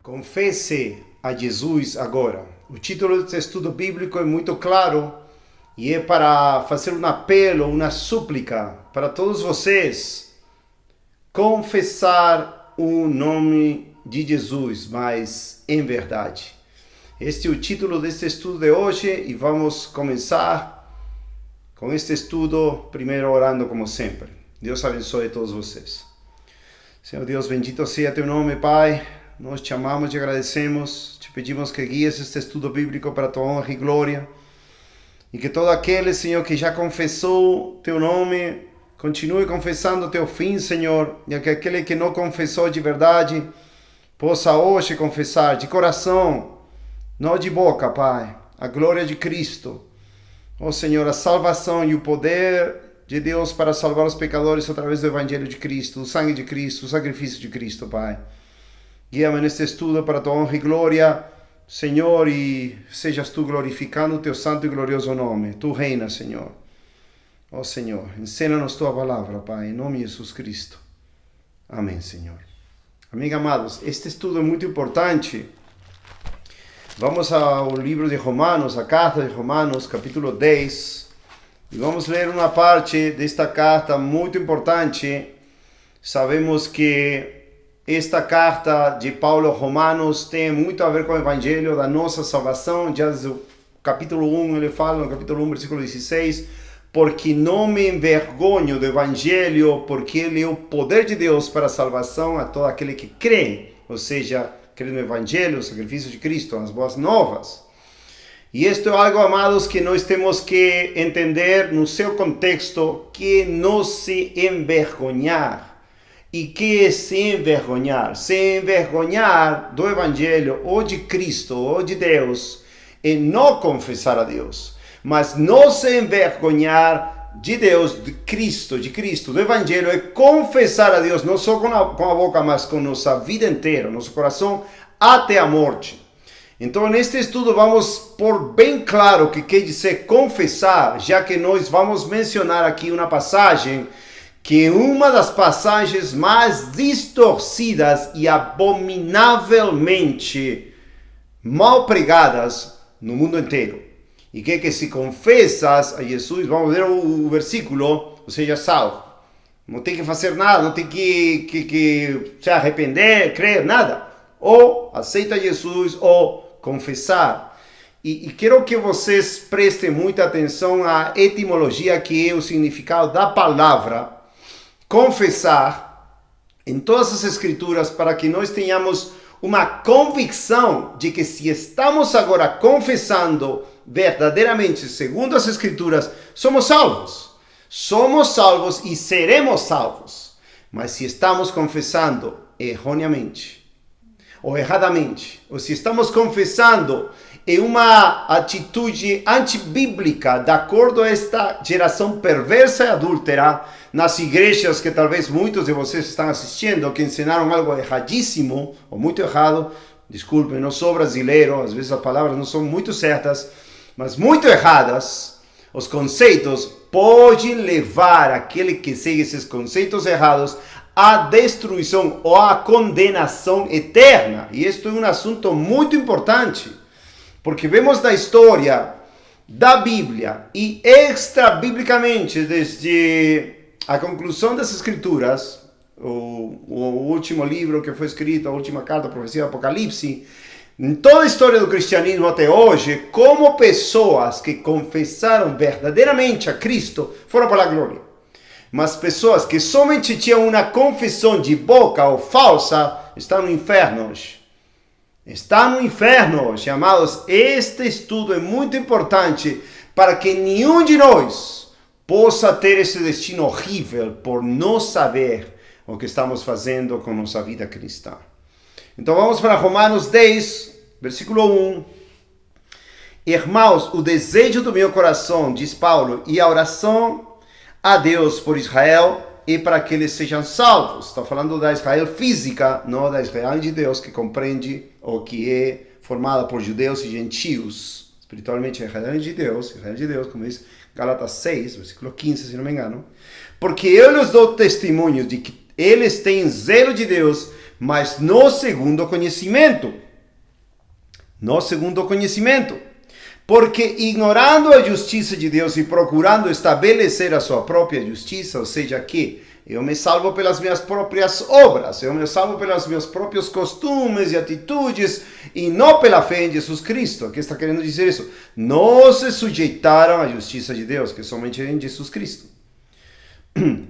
Confesse a Jesus agora. O título desse estudo bíblico é muito claro e é para fazer um apelo, uma súplica para todos vocês. Confessar o nome de Jesus, mas em verdade. Este é o título deste estudo de hoje e vamos começar com este estudo, primeiro orando como sempre. Deus abençoe todos vocês. Senhor Deus, bendito seja teu nome, Pai. Nós te amamos e agradecemos. Te pedimos que guies este estudo bíblico para tua honra e glória. E que todo aquele, Senhor, que já confessou teu nome, continue confessando teu fim, Senhor. E que aquele que não confessou de verdade, possa hoje confessar de coração, não de boca, Pai, a glória de Cristo. Ó Senhor, a salvação e o poder de Deus para salvar os pecadores através do Evangelho de Cristo, do sangue de Cristo, do sacrifício de Cristo, Pai. Guia-me neste estudo para tua honra e glória, Senhor, e sejas tu glorificando o teu santo e glorioso nome. Tu reinas, Senhor. Ó Senhor, ensina-nos tua palavra, Pai, em nome de Jesus Cristo. Amém, Senhor. Amigos amados, este estudo é muito importante. Vamos ao livro de Romanos, a carta de Romanos, capítulo 10. E vamos ler uma parte desta carta muito importante. Sabemos que esta carta de Paulo aos Romanos tem muito a ver com o Evangelho da nossa salvação. Já no capítulo 1, ele fala, no capítulo 1, versículo 16, porque não me envergonho do Evangelho, porque ele é o poder de Deus para a salvação a todo aquele que crê, ou seja, crê no Evangelho, o sacrifício de Cristo, nas boas novas. E isto é algo, amados, que nós temos que entender no seu contexto, que não se envergonhar. E que é se envergonhar? Se envergonhar do Evangelho, ou de Cristo, ou de Deus, é não confessar a Deus. Mas não se envergonhar de Deus, de Cristo, do Evangelho, é confessar a Deus, não só com a boca, mas com nossa vida inteira, nosso coração, até a morte. Então, neste estudo, vamos pôr bem claro o que quer dizer confessar, já que nós vamos mencionar aqui uma passagem que é uma das passagens mais distorcidas e abominavelmente mal pregadas no mundo inteiro. E que se confessas a Jesus, vamos ver o versículo, ou seja, salvo. Não tem que fazer nada, não tem que se arrepender, crer, nada. Ou aceita Jesus, ou confessar. E quero que vocês prestem muita atenção à etimologia, que é o significado da palavra confessar em todas as escrituras, para que nós tenhamos uma convicção de que se estamos agora confessando verdadeiramente, segundo as escrituras, somos salvos. Somos salvos e seremos salvos. Mas se estamos confessando erroneamente, ou erradamente, ou se estamos confessando em uma atitude antibíblica, de acordo a esta geração perversa e adúltera, nas igrejas que talvez muitos de vocês estão assistindo, que ensinaram algo erradíssimo, ou muito errado, desculpem, não sou brasileiro, às vezes as palavras não são muito certas, mas muito erradas, os conceitos podem levar aquele que segue esses conceitos errados à destruição ou à condenação eterna. E isto é um assunto muito importante, porque vemos na história da Bíblia e extra-biblicamente, desde a conclusão das Escrituras, o último livro que foi escrito, a última carta, a profecia do Apocalipse, em toda a história do cristianismo até hoje, como pessoas que confessaram verdadeiramente a Cristo foram para a glória. Mas pessoas que somente tinham uma confissão de boca ou falsa estão no inferno hoje. Está no inferno hoje, amados. Este estudo é muito importante para que nenhum de nós possa ter esse destino horrível por não saber o que estamos fazendo com nossa vida cristã. Então vamos para Romanos 10, versículo 1. Irmãos, o desejo do meu coração, diz Paulo, e a oração a Deus por Israel e para que eles sejam salvos. Está falando da Israel física, não da Israel de Deus, que compreende ou que é formada por judeus e gentios. Espiritualmente, Israel de Deus, como diz Gálatas 6, versículo 15, se não me engano. Porque eu lhes dou testemunho de que eles têm zelo de Deus, mas no segundo conhecimento. No segundo conhecimento. Porque ignorando a justiça de Deus e procurando estabelecer a sua própria justiça, ou seja, que eu me salvo pelas minhas próprias obras, eu me salvo pelos meus próprios costumes e atitudes, e não pela fé em Jesus Cristo. Aqui está querendo dizer isso. Não se sujeitaram à justiça de Deus, que é somente em Jesus Cristo.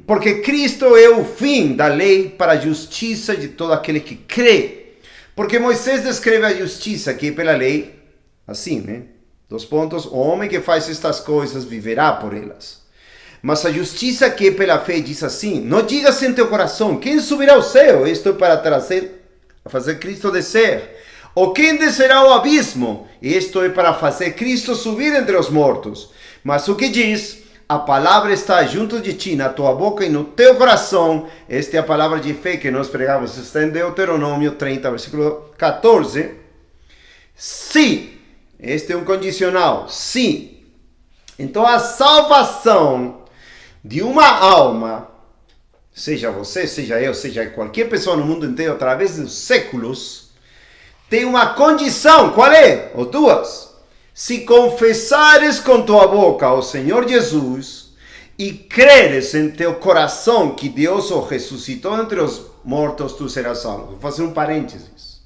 Porque Cristo é o fim da lei para a justiça de todo aquele que crê. Porque Moisés descreve a justiça que é pela lei, assim, né? 2 pontos, o homem que faz estas coisas viverá por elas. Mas a justiça que é pela fé diz assim, não digas em teu coração, quem subirá ao céu? Isto é para fazer Cristo descer. Ou quem descerá ao abismo? Isto é para fazer Cristo subir entre os mortos. Mas o que diz? A palavra está junto de ti, na tua boca e no teu coração. Esta é a palavra de fé que nós pregamos. Está em Deuteronômio 30, versículo 14. Se, este é um condicional, se. Então a salvação de uma alma, seja você, seja eu, seja qualquer pessoa no mundo inteiro, através dos séculos, tem uma condição. Qual é? Ou duas. Se confessares com tua boca ao Senhor Jesus e creres em teu coração que Deus o ressuscitou entre os mortos, tu serás salvo. Vou fazer um parênteses.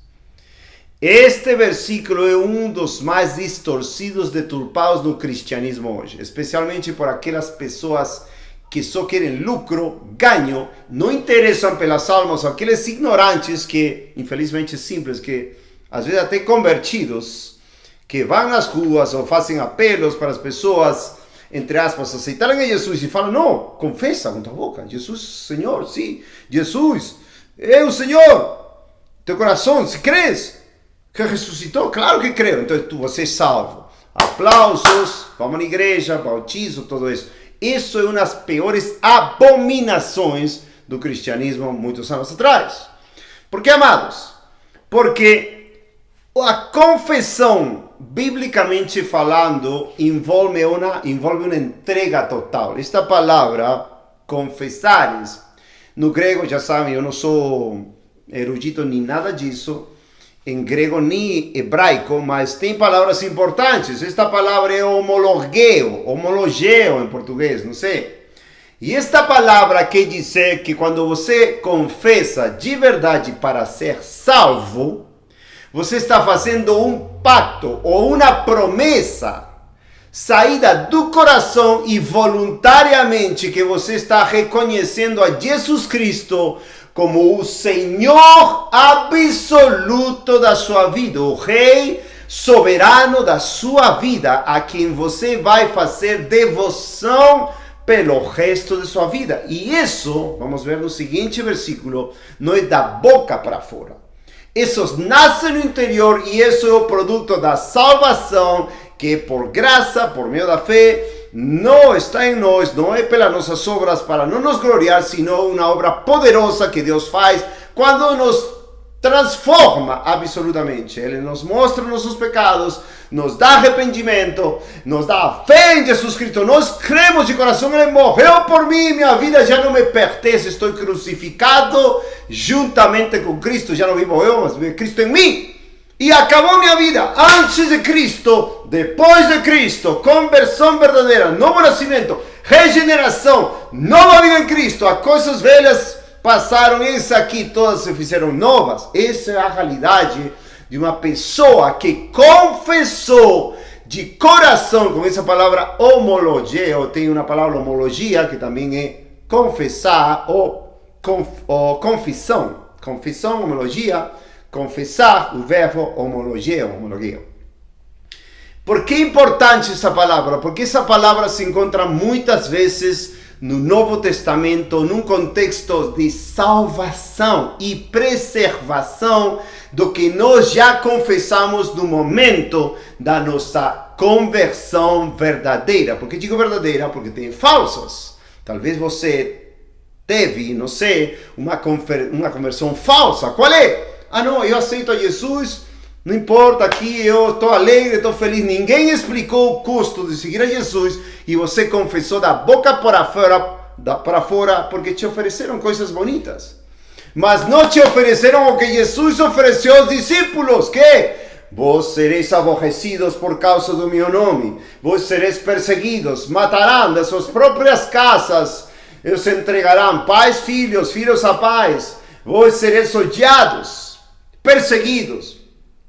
Este versículo é um dos mais distorcidos, deturpados no cristianismo hoje, especialmente por aquelas pessoas que só querem lucro, ganho, não interessam pelas almas, aqueles ignorantes que, infelizmente simples, que às vezes até convertidos, que vão nas ruas ou fazem apelos para as pessoas, entre aspas, aceitarem a Jesus e falam, não, confessa com tua boca, Jesus, Senhor, sim, Jesus, é o Senhor, teu coração, se crês que ressuscitou, claro que creio, então você é salvo. Aplausos, vamos na igreja, bautizo, tudo isso. Isso é uma das piores abominações do cristianismo muitos anos atrás. Por que, amados? Porque a confissão, biblicamente falando, envolve uma entrega total. Esta palavra, confessares, no grego, já sabem, eu não sou erudito nem nada disso, em grego nem hebraico, mas tem palavras importantes. Esta palavra é homologeo em português, não sei. E esta palavra quer dizer que quando você confessa de verdade para ser salvo, você está fazendo um pacto ou uma promessa saída do coração e voluntariamente que você está reconhecendo a Jesus Cristo como o Senhor absoluto da sua vida, o Rei soberano da sua vida, a quem você vai fazer devoção pelo resto de sua vida. E isso, vamos ver no seguinte versículo, não é da boca para fora. Isso nasce no interior e isso é o produto da salvação, que por graça, por meio da fé, não está em nós, não é pelas nossas obras para não nos gloriar, sino uma obra poderosa que Deus faz quando nos transforma absolutamente. Ele nos mostra nossos pecados, nos dá arrependimento, nos dá fé em Jesus Cristo. Nós cremos de coração, Ele morreu por mim, minha vida já não me pertence, estou crucificado juntamente com Cristo, já não vivo eu, mas vive Cristo em mim. E acabou minha vida antes de Cristo, depois de Cristo, conversão verdadeira, novo nascimento, regeneração, nova vida em Cristo. As coisas velhas passaram, isso aqui todas se fizeram novas. Essa é a realidade de uma pessoa que confessou de coração, com essa palavra homologia, ou tem uma palavra homologia que também é confessar ou confissão, homologia. Confessar, o verbo homologeo. Por que é importante essa palavra? Porque essa palavra se encontra muitas vezes no Novo Testamento, num contexto de salvação e preservação do que nós já confessamos no momento da nossa conversão verdadeira. Por que digo verdadeira? Porque tem falsas. Talvez você teve, não sei, uma conversão falsa. Qual é? Ah não, eu aceito a Jesus, não importa, aqui eu estou alegre, estou feliz. Ninguém explicou o custo de seguir a Jesus e você confessou da boca para fora porque te ofereceram coisas bonitas. mas não te ofereceram o que Jesus ofereceu aos discípulos, que vós sereis aborrecidos por causa do meu nome, vós sereis perseguidos, matarão das suas próprias casas, eles entregarão pais, filhos a pais, vós sereis odiados, perseguidos,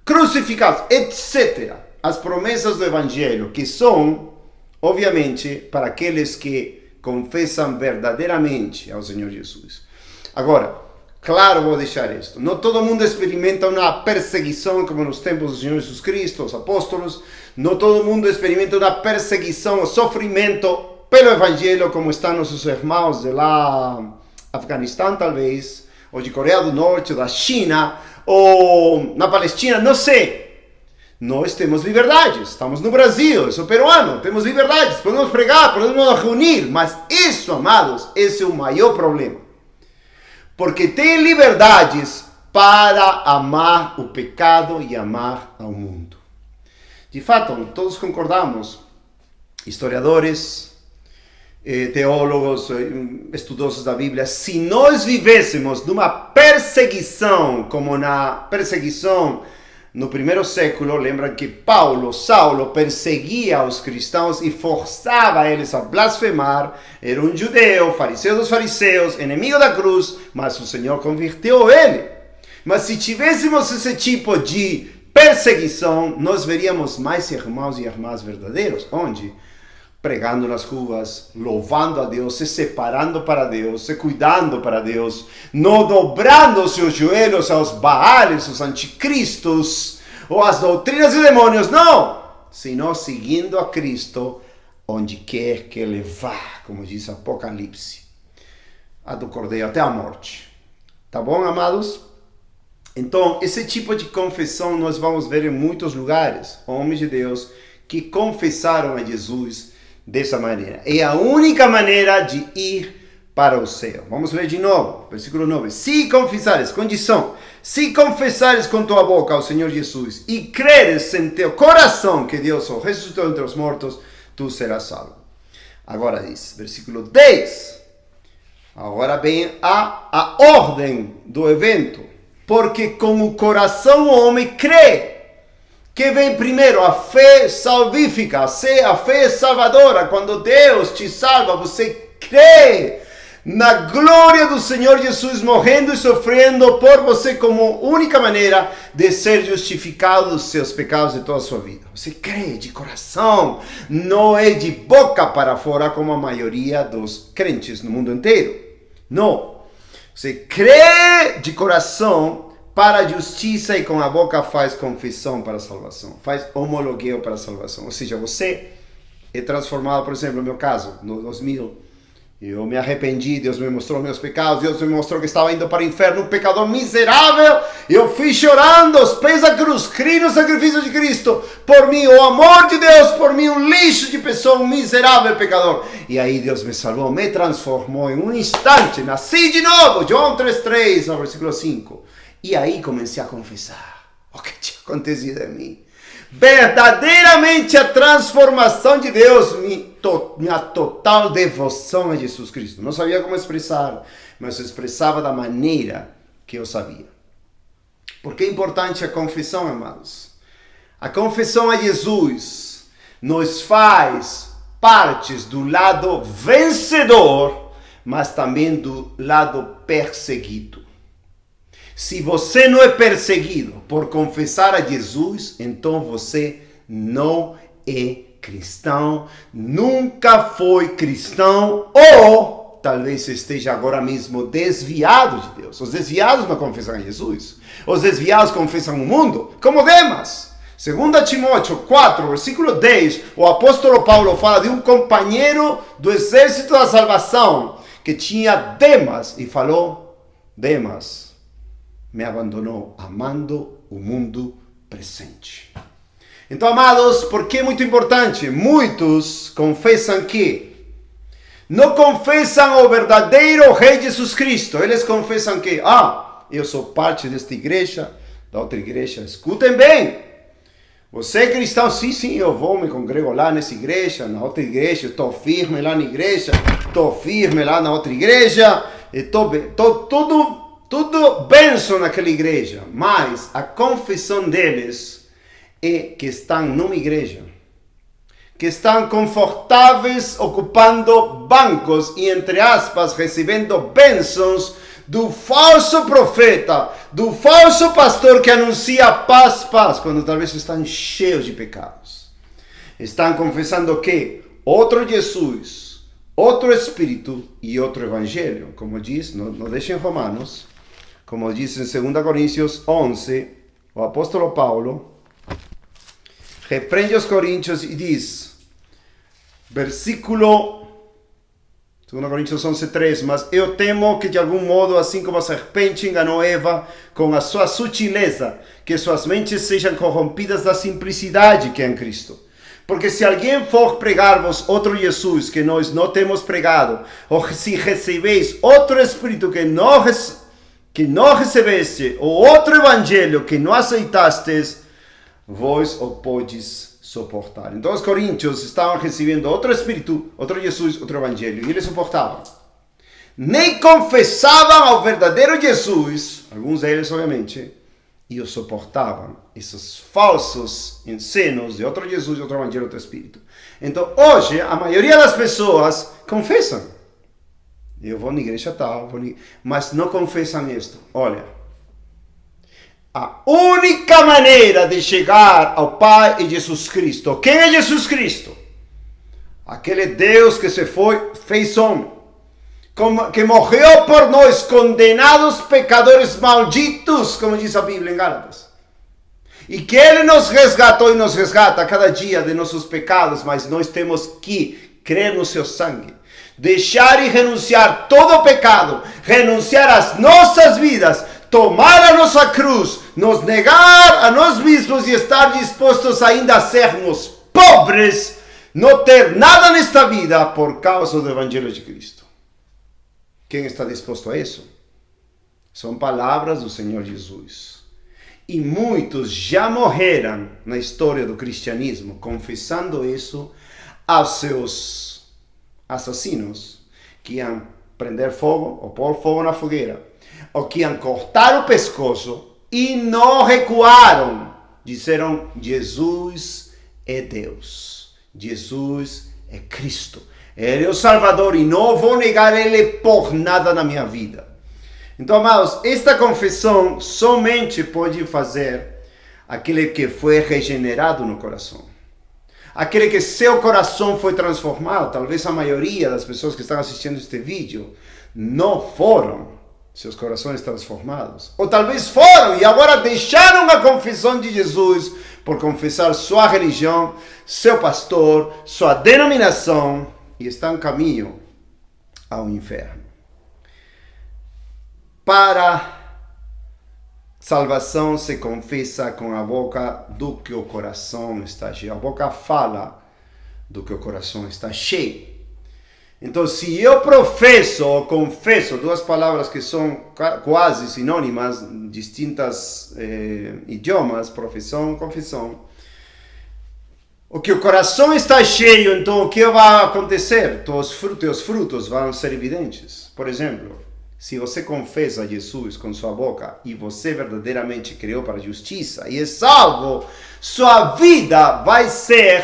crucificados, etc. As promessas do Evangelho, que são, obviamente, para aqueles que confessam verdadeiramente ao Senhor Jesus. Agora, claro, vou deixar isto. Não todo mundo experimenta uma perseguição como nos tempos do Senhor Jesus Cristo, os apóstolos. Não todo mundo experimenta uma perseguição, sofrimento pelo Evangelho, como estão nossos irmãos de lá, Afeganistão talvez, ou de Coreia do Norte, ou da China, ou na Palestina, não sei. Nós temos liberdades, estamos no Brasil, eu sou peruano, temos liberdades, podemos pregar, podemos nos reunir, mas isso, amados, esse é o maior problema. Porque tem liberdades para amar o pecado e amar ao mundo. De fato, todos concordamos, historiadores, teólogos, estudiosos da Bíblia, se nós vivêssemos numa perseguição, como na perseguição no primeiro século, lembram que Saulo perseguia os cristãos e forçava eles a blasfemar, era um judeu, fariseu dos fariseus, inimigo da cruz, mas o Senhor converteu ele. Mas se tivéssemos esse tipo de perseguição, nós veríamos mais irmãos e irmãs verdadeiros, onde? Pregando nas ruas, louvando a Deus, se separando para Deus, se cuidando para Deus, não dobrando seus joelhos aos Baales, aos anticristos, ou às doutrinas de demônios, não! Senão seguindo a Cristo, onde quer que ele vá, como diz Apocalipse, a do Cordeiro, até a morte. Tá bom, amados? Então, esse tipo de confissão nós vamos ver em muitos lugares, homens de Deus que confessaram a Jesus dessa maneira. É a única maneira de ir para o céu. Vamos ler de novo, versículo 9. Se confessares, condição, se confessares com tua boca ao Senhor Jesus e creres em teu coração que Deus o ressuscitou entre os mortos, tu serás salvo. Agora diz, versículo 10. Agora vem a ordem do evento. Porque com o coração o homem crê, que vem primeiro a fé salvífica, a fé salvadora. Quando Deus te salva, você crê na glória do Senhor Jesus morrendo e sofrendo por você como única maneira de ser justificado dos seus pecados de toda a sua vida. Você crê de coração, não é de boca para fora como a maioria dos crentes no mundo inteiro. Não. Você crê de coração para a justiça e com a boca faz confissão para a salvação, faz homologueio para a salvação. Ou seja, você é transformado, por exemplo, no meu caso, no 2000, eu me arrependi, Deus me mostrou meus pecados, Deus me mostrou que estava indo para o inferno, um pecador miserável, eu fui chorando aos pés da cruz, criei no sacrifício de Cristo, por mim, o amor de Deus, por mim, um lixo de pessoa, um miserável pecador. E aí Deus me salvou, me transformou em um instante, nasci de novo, João 3:3, no versículo 5. E aí comecei a confessar o que tinha acontecido em mim. Verdadeiramente a transformação de Deus, minha total devoção a Jesus Cristo. Não sabia como expressar, mas eu expressava da maneira que eu sabia. Por que é importante a confissão, amados? A confissão a Jesus nos faz partes do lado vencedor, mas também do lado perseguido. Se você não é perseguido por confessar a Jesus, então você não é cristão, nunca foi cristão, ou talvez esteja agora mesmo desviado de Deus. Os desviados não confessam a Jesus. Os desviados confessam o mundo, como Demas. 2 Timóteo 4, versículo 10, o apóstolo Paulo fala de um companheiro do exército da salvação que tinha Demas e falou, Demas me abandonou amando o mundo presente. Então, amados, por que é muito importante? Muitos confessam que não confessam o verdadeiro Rei Jesus Cristo. Eles confessam que, eu sou parte desta igreja, da outra igreja. Escutem bem. Você é cristão? Sim, eu vou, me congrego lá nessa igreja, na outra igreja, estou firme lá na igreja, estou firme lá na outra igreja, estou tudo tudo bênção naquela igreja, mas a confissão deles é que estão numa igreja, que estão confortáveis ocupando bancos e, entre aspas, recebendo bênçãos do falso profeta, do falso pastor que anuncia paz, paz, quando talvez estão cheios de pecados. Estão confessando que outro Jesus, outro Espírito e outro Evangelho, como diz, não deixem Romanos, como diz em 2 Coríntios 11, o apóstolo Paulo repreende os coríntios e diz, versículo 2 Coríntios 11:3, mas eu temo que de algum modo, assim como a serpente enganou Eva com a sua sutileza, que suas mentes sejam corrompidas da simplicidade que é em Cristo. Porque se alguém for pregar-vos outro Jesus que nós não temos pregado, ou se recebeis outro Espírito que não recebeste, ou outro Evangelho que não aceitastes, vós o podes suportar. Então os coríntios estavam recebendo outro Espírito, outro Jesus, outro Evangelho, e eles suportavam. Nem confessavam ao verdadeiro Jesus, alguns deles obviamente, e o suportavam, esses falsos ensinos de outro Jesus, outro Evangelho, outro Espírito. Então hoje a maioria das pessoas confessam. Eu vou na igreja tal, mas não confessam isto. Olha, a única maneira de chegar ao Pai é Jesus Cristo. Quem é Jesus Cristo? Aquele Deus que se foi, fez homem, que morreu por nós, condenados pecadores malditos, como diz a Bíblia em Gálatas. E que Ele nos resgatou e nos resgata a cada dia de nossos pecados, mas nós temos que crer no seu sangue. Deixar e renunciar todo o pecado, renunciar às nossas vidas, tomar a nossa cruz, nos negar a nós mesmos e estar dispostos ainda a sermos pobres, não ter nada nesta vida por causa do Evangelho de Cristo. Quem está disposto a isso? São palavras do Senhor Jesus. E muitos já morreram na história do cristianismo confessando isso aos seus assassinos, que iam prender fogo ou pôr fogo na fogueira, ou que iam cortar o pescoço e não recuaram. Disseram, Jesus é Deus, Jesus é Cristo, Ele é o Salvador e não vou negar Ele por nada na minha vida. Então, amados, esta confissão somente pode fazer aquele que foi regenerado no coração. Aquele que seu coração foi transformado. Talvez a maioria das pessoas que estão assistindo este vídeo não foram seus corações transformados. Ou talvez foram e agora deixaram a confissão de Jesus por confessar sua religião, seu pastor, sua denominação e estão em caminho ao inferno. Para salvação se confessa com a boca do que o coração está cheio. A boca fala do que o coração está cheio. Então, se eu professo ou confesso, duas palavras que são quase sinônimas, distintas idiomas, profissão, confissão, o que o coração está cheio, então o que vai acontecer? Os frutos vão ser evidentes. Por exemplo, se você confessa Jesus com sua boca e você verdadeiramente criou para a justiça e é salvo, sua vida vai ser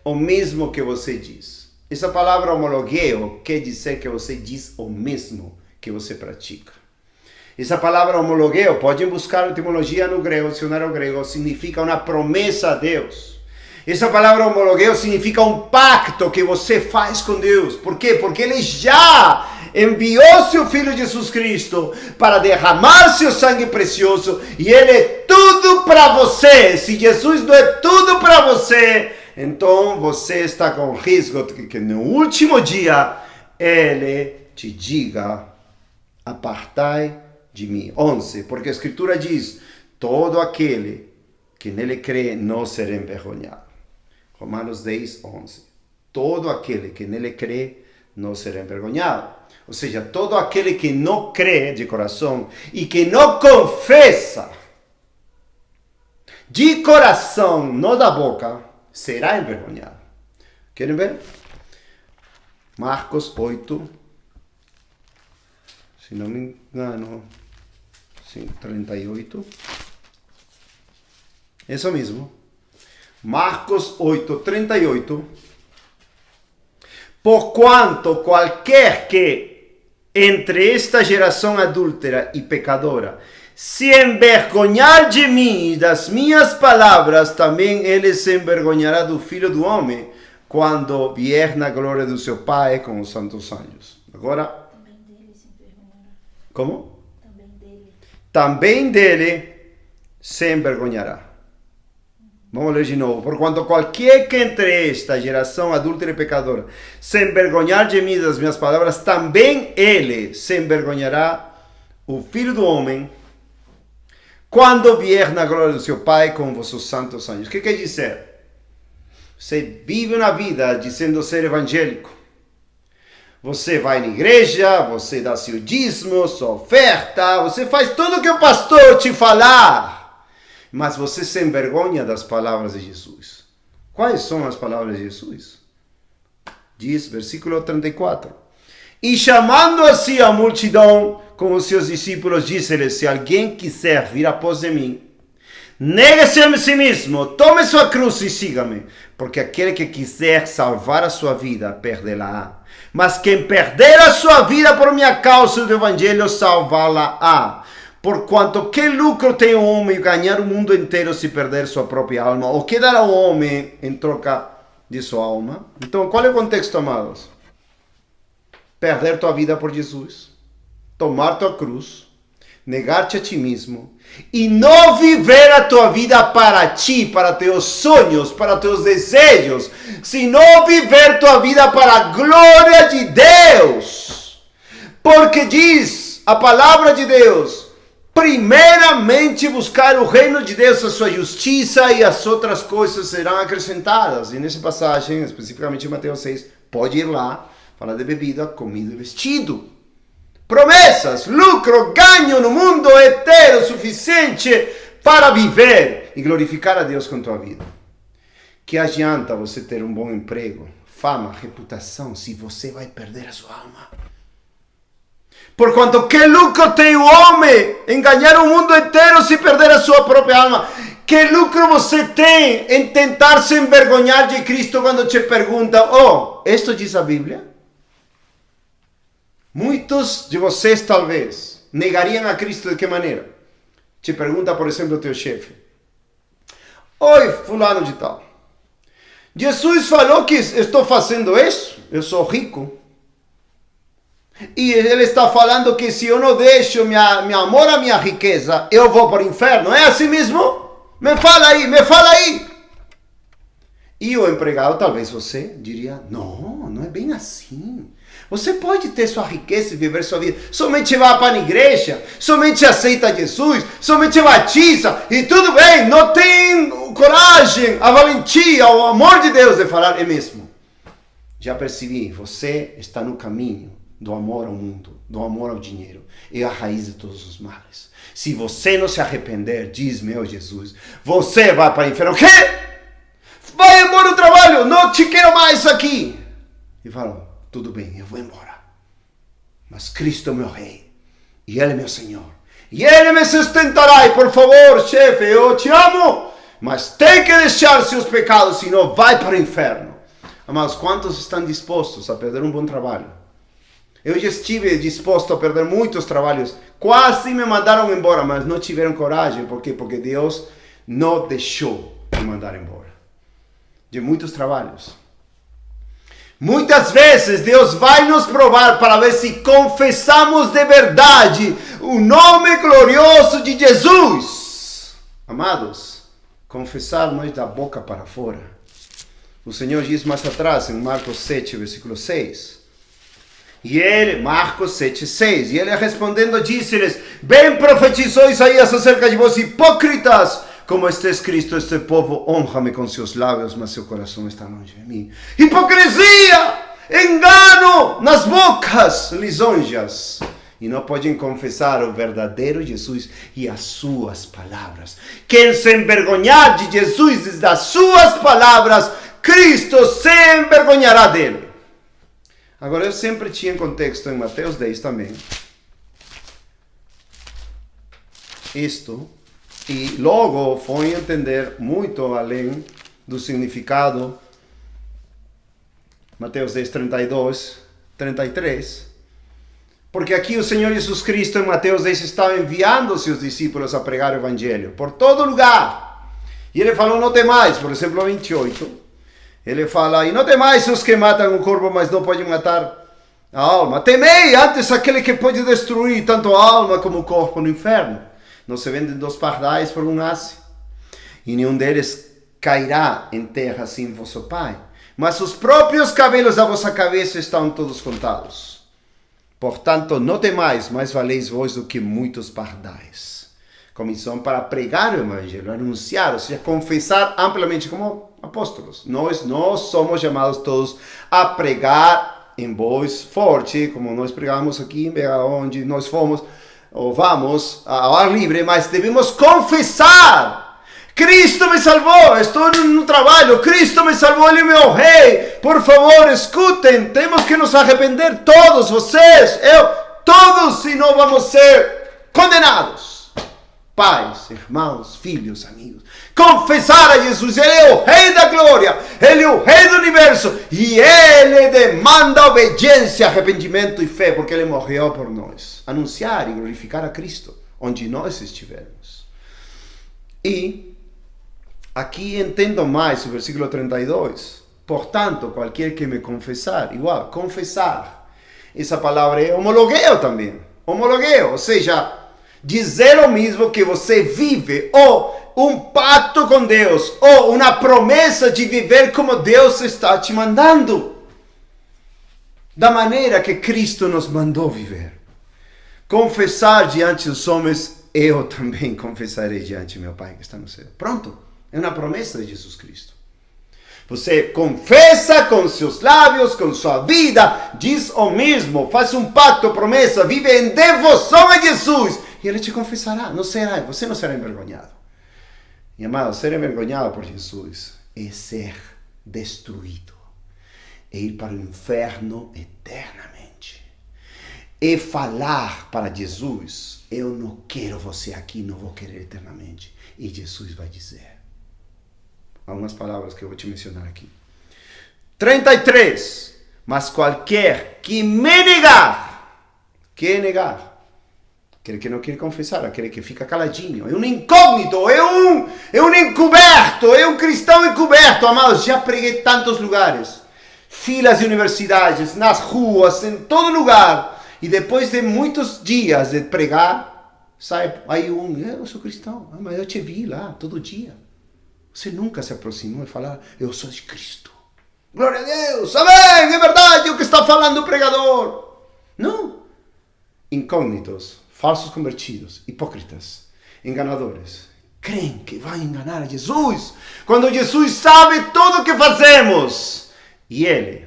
o mesmo que você diz. Essa palavra homologueo quer dizer que você diz o mesmo que você pratica. Essa palavra homologueo, podem buscar a etimologia no grego, dicionário grego, significa uma promessa a Deus. Essa palavra homologueo significa um pacto que você faz com Deus. Por quê? Porque Ele já enviou seu Filho Jesus Cristo para derramar seu sangue precioso e Ele é tudo para você. Se Jesus não é tudo para você, então você está com risco de que no último dia Ele te diga, apartai de mim. 11, porque a Escritura diz, todo aquele que nele crê não será envergonhado. Romanos 10, 11. Todo aquele que nele crê não será envergonhado. Ou seja, todo aquele que não crê de coração e que não confessa de coração, não da boca, será envergonhado. Querem ver? Marcos 8, se não me engano, Sim, 38. Isso mesmo. Marcos 8, 38. Porquanto qualquer que entre esta geração adúltera e pecadora se envergonhar de mim e das minhas palavras, também ele se envergonhará do Filho do Homem, quando vier na glória do seu Pai com os santos anjos. Agora, também dele se envergonhará. como? Também dele. Também dele se envergonhará. Vamos ler de novo. Porquanto qualquer que entre esta geração adúltera e pecadora se envergonhar de mim e das minhas palavras, também ele se envergonhará, o Filho do Homem, quando vier na glória do seu Pai com vossos santos anjos. O que quer dizer? Você vive uma vida dizendo ser evangélico. Você vai na igreja, você dá seu dízimo, sua oferta, você faz tudo o que o pastor te falar. Mas você se envergonha das palavras de Jesus. Quais são as palavras de Jesus? Diz, versículo 34. E chamando assim a multidão com os seus discípulos, disse-lhes: se alguém quiser vir após de mim, negue-se a si mesmo, tome sua cruz e siga-me. Porque aquele que quiser salvar a sua vida, perdê-la-á. Mas quem perder a sua vida por minha causa do evangelho, salvá-la-á. Porquanto que lucro tem o homem ganhar o mundo inteiro se perder sua própria alma? Ou que dará o homem em troca de sua alma? Então, qual é o contexto, amados? Perder tua vida por Jesus, tomar tua cruz, negar-te a ti mesmo e não viver a tua vida para ti, para teus sonhos, para teus desejos, sino viver tua vida para a glória de Deus. Porque diz a palavra de Deus: primeiramente buscar o reino de Deus, a sua justiça, e as outras coisas serão acrescentadas. E nessa passagem, especificamente em Mateus 6, pode ir lá, falar de bebida, comida e vestido. Promessas, lucro, ganho no mundo inteiro, suficiente para viver e glorificar a Deus com tua vida. Que adianta você ter um bom emprego, fama, reputação, se você vai perder a sua alma? Porquanto que lucro tem o homem em ganhar o mundo inteiro se perder a sua própria alma? Que lucro você tem em tentar se envergonhar de Cristo quando te perguntam: oh, isto diz a Bíblia? Muitos de vocês talvez negariam a Cristo de que maneira? Te pergunta, por exemplo, o teu chefe: oi, fulano de tal, Jesus falou que estou fazendo isso, eu sou rico. E ele está falando que se eu não deixo meu amor à minha riqueza, eu vou para o inferno. É assim mesmo? Me fala aí, me fala aí. E o empregado, talvez você diria: não, não é bem assim. Você pode ter sua riqueza e viver sua vida. Somente vá para a igreja, somente aceita Jesus, somente batiza e tudo bem. Não tem coragem, a valentia, o amor de Deus de falar: é mesmo. Já percebi, você está no caminho do amor ao mundo, do amor ao dinheiro. É a raiz de todos os males. Se você não se arrepender, diz meu Jesus, você vai para o inferno. O quê? Vai embora do trabalho, não te quero mais aqui. E fala: tudo bem, eu vou embora. Mas Cristo é meu rei, e Ele é meu Senhor, e Ele me sustentará. E por favor, chefe, eu te amo, mas tem que deixar seus pecados, senão vai para o inferno. Amados, quantos estão dispostos a perder um bom trabalho? Eu já estive disposto a perder muitos trabalhos. Quase me mandaram embora, mas não tiveram coragem. Por quê? Porque Deus não deixou me mandar embora. De muitos trabalhos. Muitas vezes Deus vai nos provar para ver se confessamos de verdade o nome glorioso de Jesus. Amados, confessar não é da boca para fora. O Senhor diz mais atrás, em Marcos 7, versículo 6. E ele, Marcos 7, 6, e ele respondendo disse-lhes: bem profetizou Isaías acerca de vós, hipócritas, como está escrito: este povo honra-me com seus lábios, mas seu coração está longe de mim. Hipocrisia, engano nas bocas, lisonjas, e não podem confessar o verdadeiro Jesus e as suas palavras. Quem se envergonhar de Jesus e das suas palavras, Cristo se envergonhará dele. Agora, eu sempre tinha contexto em Mateus 10 também. isto e logo foi entender muito além do significado. Mateus 10, 32, 33. Porque aqui o Senhor Jesus Cristo em Mateus 10 estava enviando seus discípulos a pregar o Evangelho por todo lugar. E ele falou, não temais, por exemplo, 28. Ele fala, e não temais os que matam o corpo, mas não podem matar a alma. Temei antes aquele que pode destruir tanto a alma como o corpo no inferno. Não se vendem 2 pardais por um asse, e nenhum deles cairá em terra sem vosso Pai. Mas os próprios cabelos da vossa cabeça estão todos contados. Portanto, não temais, mais valeis vós do que muitos pardais. Comissão para pregar o Evangelho, anunciar, ou seja, confessar amplamente como apóstolos. Nós somos chamados todos a pregar em voz forte, como nós pregamos aqui, onde nós fomos, ou vamos, ao ar livre, mas devemos confessar. Cristo me salvou, estou no trabalho, Cristo me salvou, Ele é meu rei. Por favor, escutem, temos que nos arrepender todos, vocês, eu, todos, senão vamos ser condenados. Pais, irmãos, filhos, amigos, confessar a Jesus, Ele é o Rei da Glória, Ele é o Rei do Universo, e Ele demanda obediência, arrependimento e fé, porque Ele morreu por nós. Anunciar e glorificar a Cristo, onde nós estivermos. E aqui entendo mais o versículo 32. Portanto, qualquer que me confessar, igual, confessar, essa palavra é homologueo também, homologueo, ou seja, dizer o mesmo que você vive, ou um pacto com Deus, ou uma promessa de viver como Deus está te mandando, da maneira que Cristo nos mandou viver. Confessar diante dos homens, eu também confessarei diante de meu Pai que está no céu. Pronto, é uma promessa de Jesus Cristo. Você confessa com seus lábios, com sua vida, diz o mesmo, faz um pacto, promessa, vive em devoção a Jesus, e Ele te confessará, você não será envergonhado. E amado, ser envergonhado por Jesus é ser destruído, é ir para o inferno eternamente. É falar para Jesus, eu não quero você aqui, não vou querer eternamente. E Jesus vai dizer, algumas palavras que eu vou te mencionar aqui. 33. Mas qualquer que me negar, aquele que não quer confessar, aquele que fica caladinho, é um incógnito, é um encoberto, é um cristão encoberto, amados. Já preguei em tantos lugares, filas de universidades, nas ruas, em todo lugar, e depois de muitos dias de pregar, sai aí eu sou cristão, mas eu te vi lá todo dia. Você nunca se aproximou e falou, eu sou de Cristo. Glória a Deus, amém, é verdade o que está falando o pregador. Não. Incógnitos, falsos convertidos, hipócritas, enganadores. Creem que vai enganar a Jesus, quando Jesus sabe tudo o que fazemos. E Ele,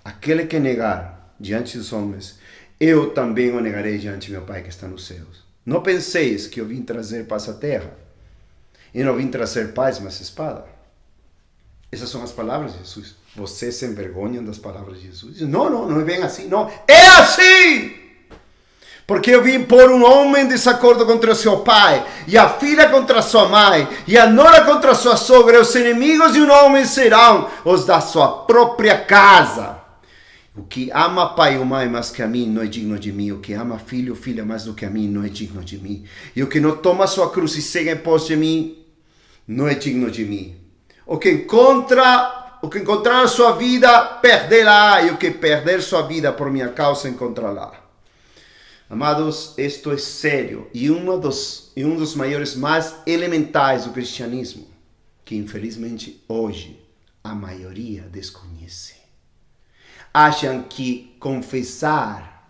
aquele que negar diante dos homens, eu também o negarei diante de meu Pai que está nos céus. Não penseis que eu vim trazer paz à terra. Eu não vim trazer paz, mas espada. Essas são as palavras de Jesus. Vocês se envergonham das palavras de Jesus? Não é bem assim, não. É assim! Porque eu vim pôr um homem em desacordo contra seu pai, e a filha contra sua mãe, e a nora contra sua sogra. Os inimigos de um homem serão os da sua própria casa. O que ama pai ou mãe mais que a mim não é digno de mim. O que ama filho ou filha mais do que a mim não é digno de mim. E o que não toma sua cruz e segue em pós de mim não é digno de mim. O que encontrar a sua vida, perderá. E o que perder sua vida por minha causa, encontrará. Amados, isto é sério. E um dos maiores mais elementais do cristianismo, que infelizmente hoje a maioria desconhece. Acham que confessar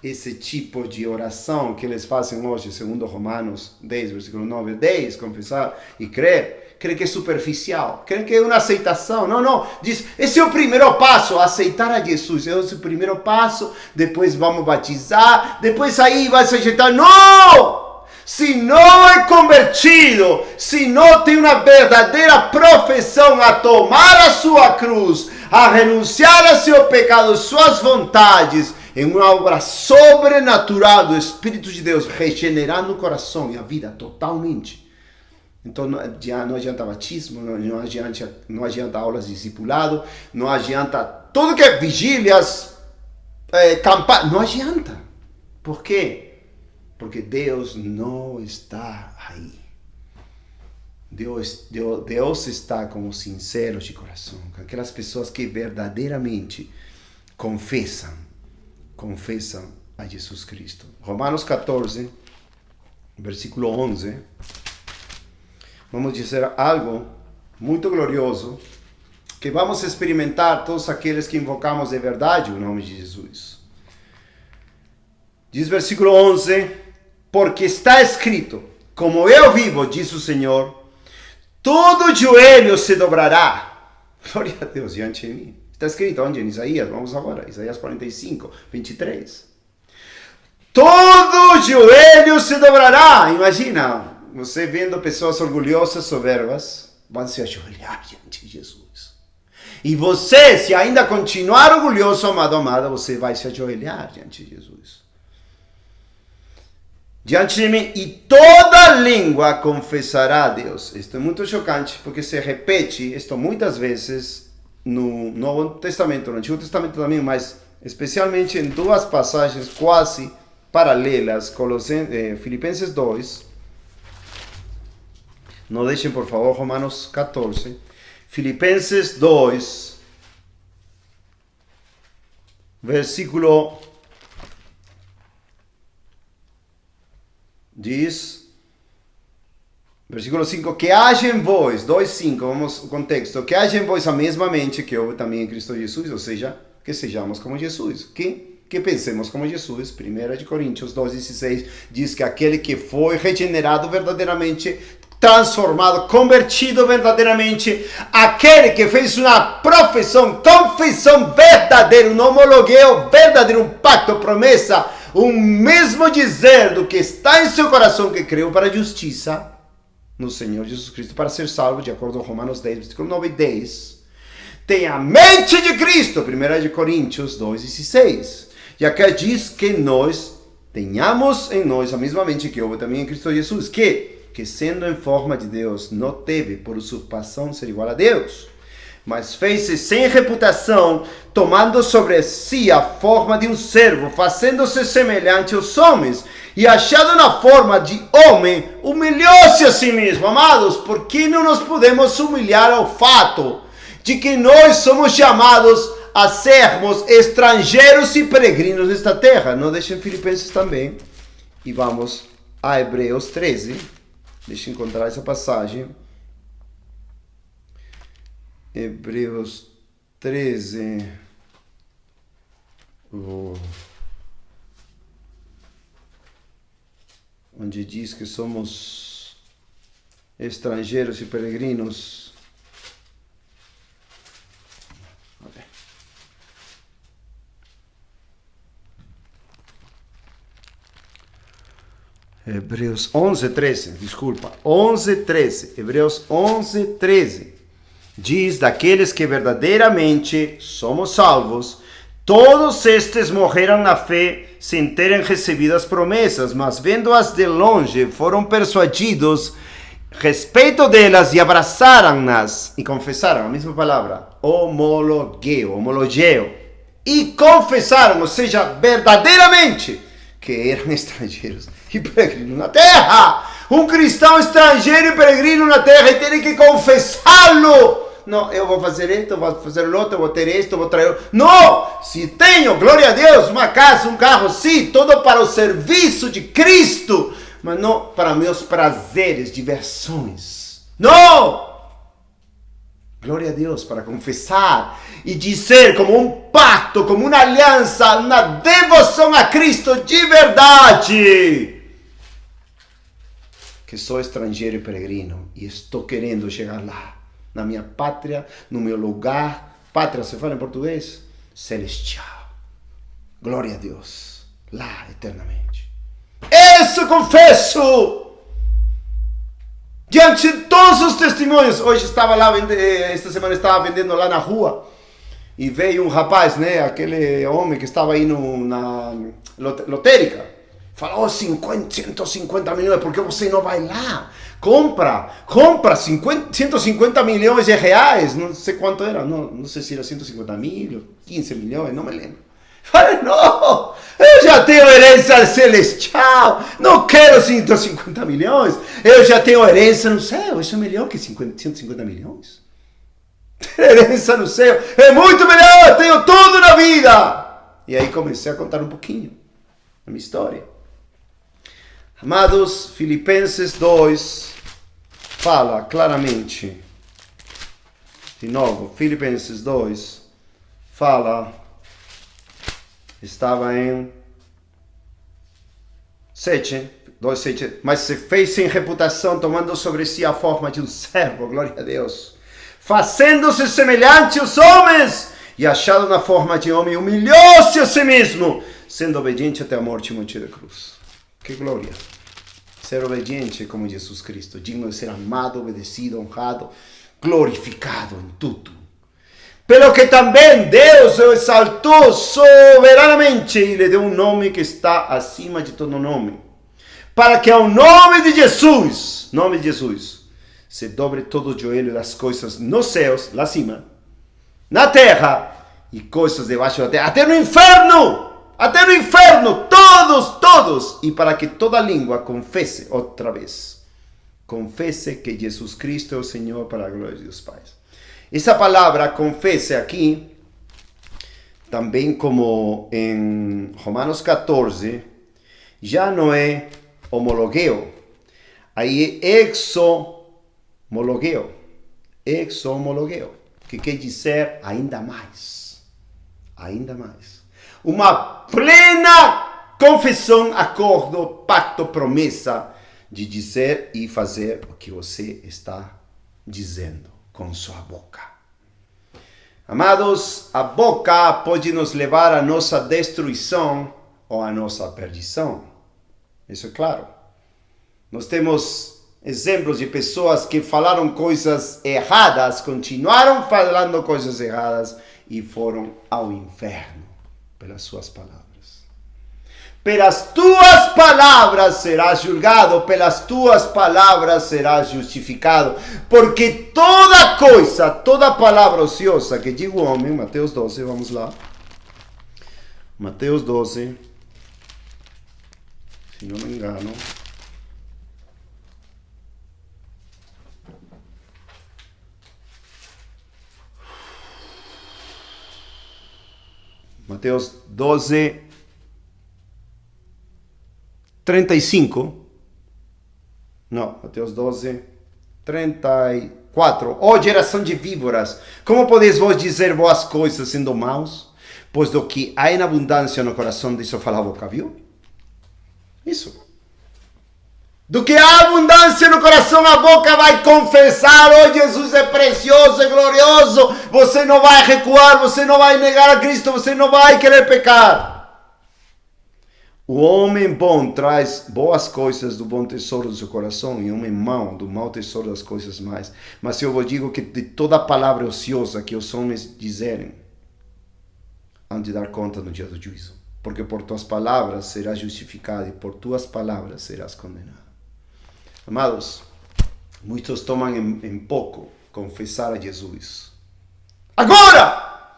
esse tipo de oração que eles fazem hoje, segundo Romanos 10, versículo 9 e 10, confessar e crer que é superficial, creem que é uma aceitação. Não, diz, esse é o primeiro passo, aceitar a Jesus, esse é o primeiro passo, depois vamos batizar, depois aí vai se ajeitar. Não! Se não é convertido, se não tem uma verdadeira profissão a tomar a sua cruz, a renunciar a seu pecado, suas vontades, em uma obra sobrenatural do Espírito de Deus, regenerando o coração e a vida totalmente. Então não adianta batismo, não adianta aulas de discipulado, não adianta tudo que é vigílias, campanhas, não adianta. Por quê? Porque Deus não está aí. Deus está com os sinceros de coração, com aquelas pessoas que verdadeiramente confessam a Jesus Cristo. Romanos 14, versículo 11. Vamos dizer algo muito glorioso, que vamos experimentar todos aqueles que invocamos de verdade o nome de Jesus. Diz versículo 11, porque está escrito, como eu vivo, diz o Senhor, todo joelho se dobrará. Glória a Deus diante de mim. Está escrito onde? Em Isaías, vamos agora, Isaías 45, 23. Todo joelho se dobrará. Imagina, você vendo pessoas orgulhosas, soberbas, vão se ajoelhar diante de Jesus. E você, se ainda continuar orgulhoso, amado, amada, você vai se ajoelhar diante de Jesus. Diante de mim, e toda língua confessará a Deus. Isto é muito chocante, porque se repete isto muitas vezes no Novo Testamento, no Antigo Testamento também, mas especialmente em duas passagens quase paralelas, Filipenses 2, não deixem por favor Romanos 14, Filipenses 2, versículo, diz, versículo 5, que haja em vós, 2:5, vamos ao contexto, que haja em vós a mesma mente que houve também em Cristo Jesus, ou seja, que sejamos como Jesus, que pensemos como Jesus. 1 Coríntios 2:16 diz que aquele que foi regenerado verdadeiramente, transformado, convertido verdadeiramente, aquele que fez uma confissão verdadeira, um homologueo verdadeiro, um pacto, promessa, um mesmo dizer do que está em seu coração, que creu para a justiça no Senhor Jesus Cristo, para ser salvo, de acordo com Romanos 10, versículo 9 e 10, tem a mente de Cristo, 1 Coríntios 2:16. E aqui diz que nós tenhamos em nós a mesma mente que houve também em Cristo Jesus, que sendo em forma de Deus, não teve por usurpação ser igual a Deus, mas fez-se sem reputação, tomando sobre si a forma de um servo, fazendo-se semelhante aos homens, e achado na forma de homem, humilhou-se a si mesmo. Amados, por que não nos podemos humilhar ao fato de que nós somos chamados a sermos estrangeiros e peregrinos nesta terra? Não deixem Filipenses também, e vamos a Hebreus 13, deixa eu encontrar essa passagem. Hebreus 13. Onde diz que somos estrangeiros e peregrinos. Hebreus 11:13, desculpa, 11:13, Hebreus 11:13, diz daqueles que verdadeiramente somos salvos, todos estes morreram na fé sem terem recebido as promessas, mas vendo-as de longe foram persuadidos a respeito delas e abraçaram-nas e confessaram, a mesma palavra, homologeo, e confessaram, ou seja, verdadeiramente, que eram estrangeiros e peregrinos na terra. Um cristão estrangeiro e peregrino na terra, e tem que confessá-lo. Não, eu vou fazer isto, eu vou fazer o outro, eu vou ter isto, eu vou trair. Não! Se tenho, glória a Deus, uma casa, um carro, sim, tudo para o serviço de Cristo, mas não para meus prazeres, diversões. Não! Glória a Deus, para confessar e dizer como um pacto, como uma aliança, uma devoção a Cristo de verdade, que sou estrangeiro e peregrino e estou querendo chegar lá, na minha pátria, no meu lugar. Pátria se fala em português? Celestial. Glória a Deus, lá eternamente. Isso confesso! Diante de todos os testemunhos. Hoje estava lá, esta semana estava vendendo lá na rua. e veio um rapaz, né, aquele homem que estava aí na lotérica, falou 150 milhões, por que você não vai lá? Compra 150 milhões de reais, não sei quanto era, não sei se era 150 mil, 15 milhões, não me lembro. Falei, não, eu já tenho herança celestial, não quero 150 milhões, eu já tenho herança no céu, isso é melhor que 150 milhões. Herança no céu é muito melhor, eu tenho tudo na vida. E aí comecei a contar um pouquinho a minha história. Amados, Filipenses 2 fala claramente, de novo, Filipenses 2 fala, estava em 7, 2:7, mas se fez sem reputação, tomando sobre si a forma de um servo, glória a Deus, fazendo-se semelhante aos homens, e achado na forma de homem, humilhou-se a si mesmo, sendo obediente até a morte e morte da cruz. Que glória! Ser obediente como Jesus Cristo, digno de ser amado, obedecido, honrado, glorificado em tudo. Pelo que também Deus o exaltou soberanamente e lhe deu um nome que está acima de todo nome, para que ao nome de Jesus, se dobre todo o joelho das coisas nos céus, lá acima, na terra e coisas debaixo da terra, até no inferno, todos, e para que toda língua confesse outra vez, confesse que Jesus Cristo é o Senhor para a glória de Deus Pai. Essa palavra confesse aqui, também como em Romanos 14, já não é homologueo, aí é exomologueo, que quer dizer ainda mais. Uma plena confissão, acordo, pacto, promessa de dizer e fazer o que você está dizendo com sua boca. Amados, a boca pode nos levar à nossa destruição ou à nossa perdição. Isso é claro. Nós temos exemplos de pessoas que falaram coisas erradas, continuaram falando coisas erradas e foram ao inferno pelas suas palavras. Pelas tuas palavras serás julgado, pelas tuas palavras serás justificado, porque toda palavra ociosa que diga o homem, Mateus 12, vamos lá. Mateus 12, se não me engano. Mateus 12, 35. Não, Mateus 12, 34. Ó geração de víboras, como podeis vos dizer boas coisas sendo maus? Pois do que há em abundância no coração, disso fala a boca, viu? Isso. Do que há abundância no coração, a boca vai confessar. Oh, Jesus é precioso, é glorioso. Você não vai recuar, você não vai negar a Cristo, você não vai querer pecar. O homem bom traz boas coisas do bom tesouro do seu coração, e o homem mau do mau tesouro das coisas mais. Mas eu vos digo que de toda palavra ociosa que os homens dizerem, hão de dar conta no dia do juízo. Porque por tuas palavras serás justificado e por tuas palavras serás condenado. Amados, muitos tomam em pouco confessar a Jesus. Agora,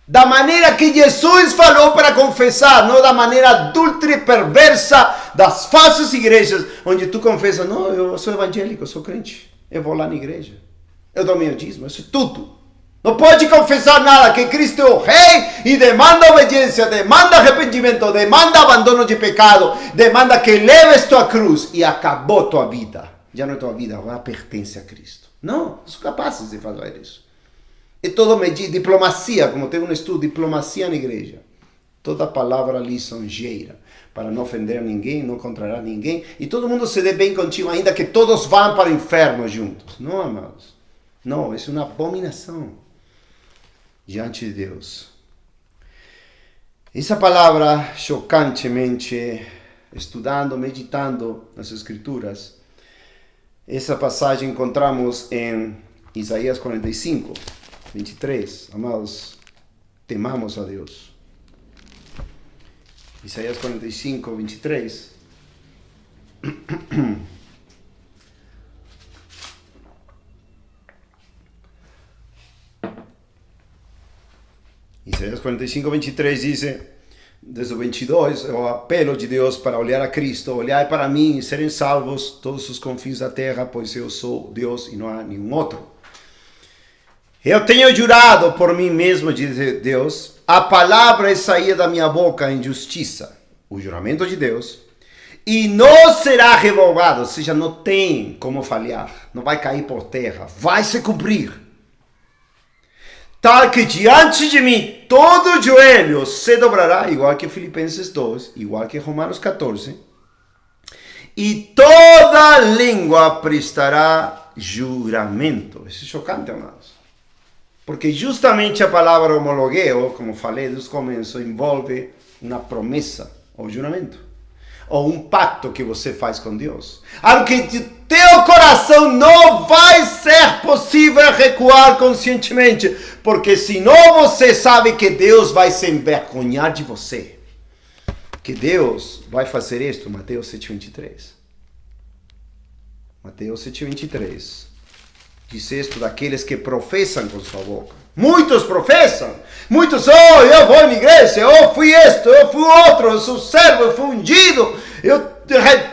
da maneira que Jesus falou para confessar, não da maneira adúltera e perversa das falsas igrejas, onde tu confessas, não, eu sou evangélico, eu sou crente, eu vou lá na igreja, eu dou meu dízimo, isso é tudo. Não pode confessar nada, que Cristo é o Rei e demanda obediência, demanda arrependimento, demanda abandono de pecado, demanda que leves tua cruz e acabou tua vida. Já não é tua vida, agora pertence a Cristo. Não, são capazes de fazer isso. É todo diplomacia, como tem um estudo, diplomacia na igreja. Toda palavra lisonjeira, para não ofender ninguém, não contrariar ninguém, e todo mundo se dê bem contigo, ainda que todos vão para o inferno juntos. Não, amados. Não, isso é uma abominação diante de Deus. Essa palavra, chocantemente, estudando, meditando nas Escrituras, essa passagem encontramos em Isaías 45. 23. Amados, temamos a Deus. Isaías 45, 23. Isaías 45, 23 diz, desde o 22, o apelo de Deus para olhar a Cristo, olhar para mim e serem salvos todos os confins da terra, pois eu sou Deus e não há nenhum outro. Eu tenho jurado por mim mesmo, diz Deus, a palavra é saída da minha boca em justiça, o juramento de Deus, e não será revogado, ou seja, não tem como falhar, não vai cair por terra, vai se cumprir. Tal que diante de mim todo joelho se dobrará, igual que Filipenses 2, igual que Romanos 14, e toda língua prestará juramento. Isso é chocante, amados. Porque justamente a palavra homologueo, como falei dos começos, envolve uma promessa ou juramento. Ou um pacto que você faz com Deus. Algo que de teu coração não vai ser possível recuar conscientemente. Porque senão você sabe que Deus vai se envergonhar de você. Que Deus vai fazer isto, Mateus 7,23. Mateus 7,23. Diz isto daqueles que professam com sua boca. Muitos professam. Muitos, eu vou na igreja, eu fui isto, eu fui outro, eu sou servo, eu fui ungido, eu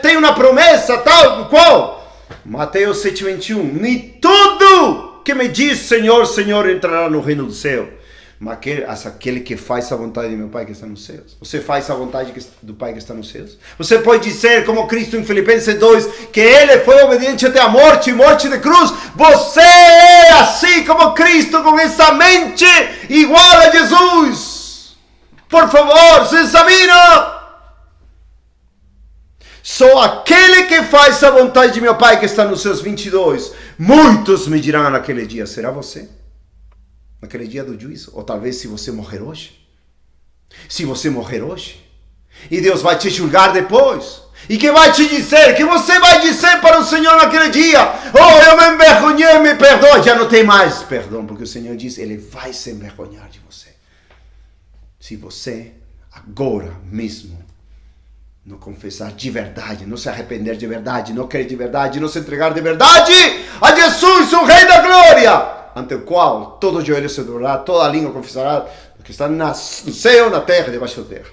tenho uma promessa, tal, qual? Mateus 7,21. Nem tudo que me diz Senhor, Senhor entrará no reino do céu, mas aquele que faz a vontade de meu Pai que está nos céus. Você faz a vontade do Pai que está nos céus? Você pode dizer, como Cristo em Filipenses 2, que Ele foi obediente até a morte, morte de cruz. Você é assim como Cristo, com essa mente igual a Jesus. Por favor, se examina. Só aquele que faz a vontade de meu Pai que está nos céus. 22. Muitos me dirão naquele dia, será você? Naquele dia do juízo, ou talvez se você morrer hoje. Se você morrer hoje, e Deus vai te julgar depois, e que vai te dizer, que você vai dizer para o Senhor naquele dia, eu me envergonhei, me perdoa, já não tem mais perdão, porque o Senhor diz, Ele vai se envergonhar de você. Se você agora mesmo não confessar de verdade, não se arrepender de verdade, não crer de verdade, não se entregar de verdade a Jesus, o Rei da Glória, ante o qual todo joelho se dobrará, toda língua confessará que está no céu, na terra e debaixo da terra.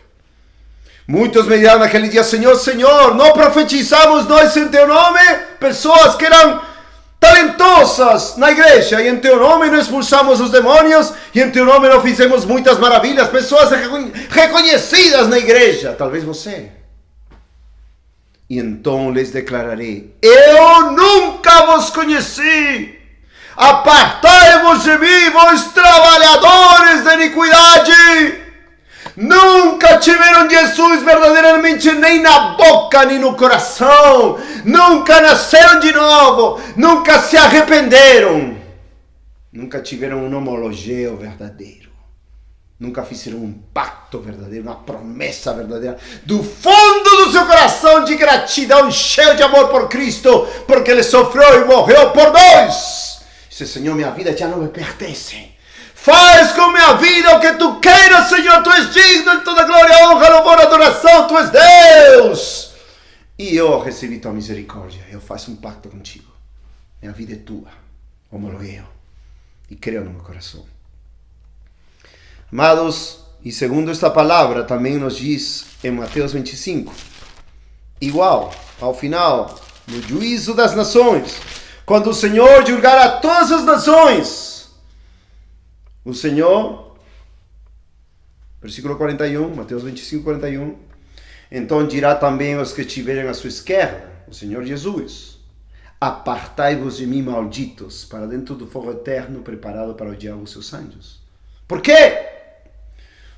Muitos me dirão naquele dia, Senhor, Senhor, não profetizamos nós em Teu nome? Pessoas que eram talentosas na igreja, e em Teu nome não expulsamos os demônios, e em Teu nome não fizemos muitas maravilhas. Pessoas reconhecidas na igreja, talvez você. E então lhes declararei, eu nunca vos conheci. Apartai-vos de mim, vós trabalhadores de iniquidade. Nunca tiveram Jesus verdadeiramente nem na boca, nem no coração. Nunca nasceram de novo. Nunca se arrependeram. Nunca tiveram um homologeu verdadeiro. Nunca fizeram um pacto verdadeiro, uma promessa verdadeira. Do fundo do seu coração de gratidão, cheio de amor por Cristo, porque Ele sofreu e morreu por nós. Senhor, minha vida já não me pertence. Faz com minha vida o que Tu queiras, Senhor. Tu és digno de toda glória, honra, louvor, adoração. Tu és Deus. E eu recebi Tua misericórdia. Eu faço um pacto contigo. Minha vida é Tua. Homologueo. E creio no meu coração. Amados, e segundo esta palavra, também nos diz em Mateus 25. Igual, ao final, no juízo das nações, quando o Senhor julgar a todas as nações, o Senhor, versículo 41, Mateus 25, 41, então dirá também aos que estiverem à sua esquerda, o Senhor Jesus, apartai-vos de mim, malditos, para dentro do fogo eterno preparado para o diabo e seus anjos. Por quê?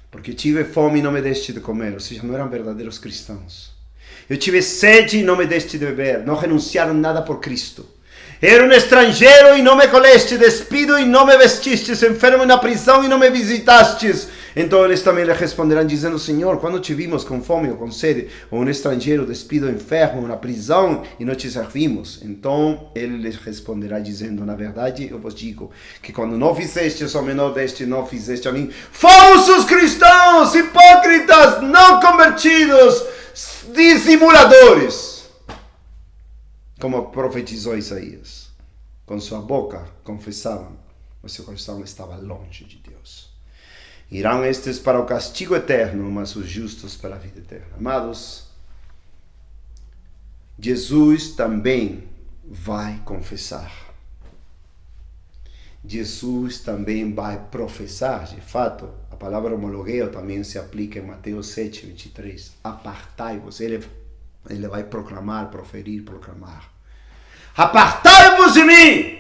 Porque tive fome e não me deste de comer, ou seja, não eram verdadeiros cristãos. Eu tive sede e não me deste de beber, não renunciaram nada por Cristo. Era um estrangeiro e não me colheste, despido e não me vestistes, enfermo e na prisão e não me visitastes. Então eles também lhe responderão dizendo: Senhor, quando te vimos com fome ou com sede, ou um estrangeiro despido ou enfermo, na prisão, e não te servimos? Então ele lhes responderá dizendo: na verdade eu vos digo, que quando não fizestes ao menor deste, não fizeste a mim. Falsos cristãos, hipócritas, não convertidos, dissimuladores. Como profetizou Isaías. Com sua boca confessavam, mas seu coração estava longe de Deus. Irão estes para o castigo eterno, mas os justos para a vida eterna. Amados, Jesus também vai confessar. Jesus também vai professar. De fato, a palavra homologueo também se aplica em Mateus 7, 23. Apartai-vos. Ele vai proclamar, proferir, proclamar. Apartai-vos de mim!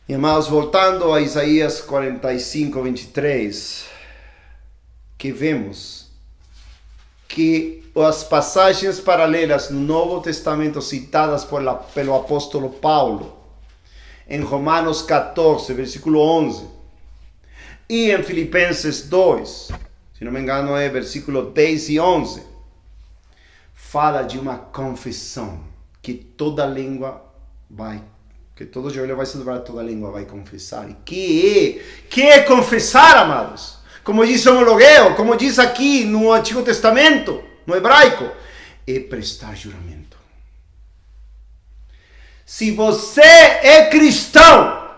Irmãos, voltando a Isaías 45, 23, que vemos que as passagens paralelas no Novo Testamento citadas pelo apóstolo Paulo, em Romanos 14, versículo 11, e em Filipenses 2, se não me engano é versículo 10 e 11, fala de uma confissão que toda língua vai, que todo joelho vai se dobrar, toda língua vai confessar. E que é confessar, amados? Como diz o homologueo, como diz aqui no Antigo Testamento, no hebraico, é prestar juramento. Se você é cristão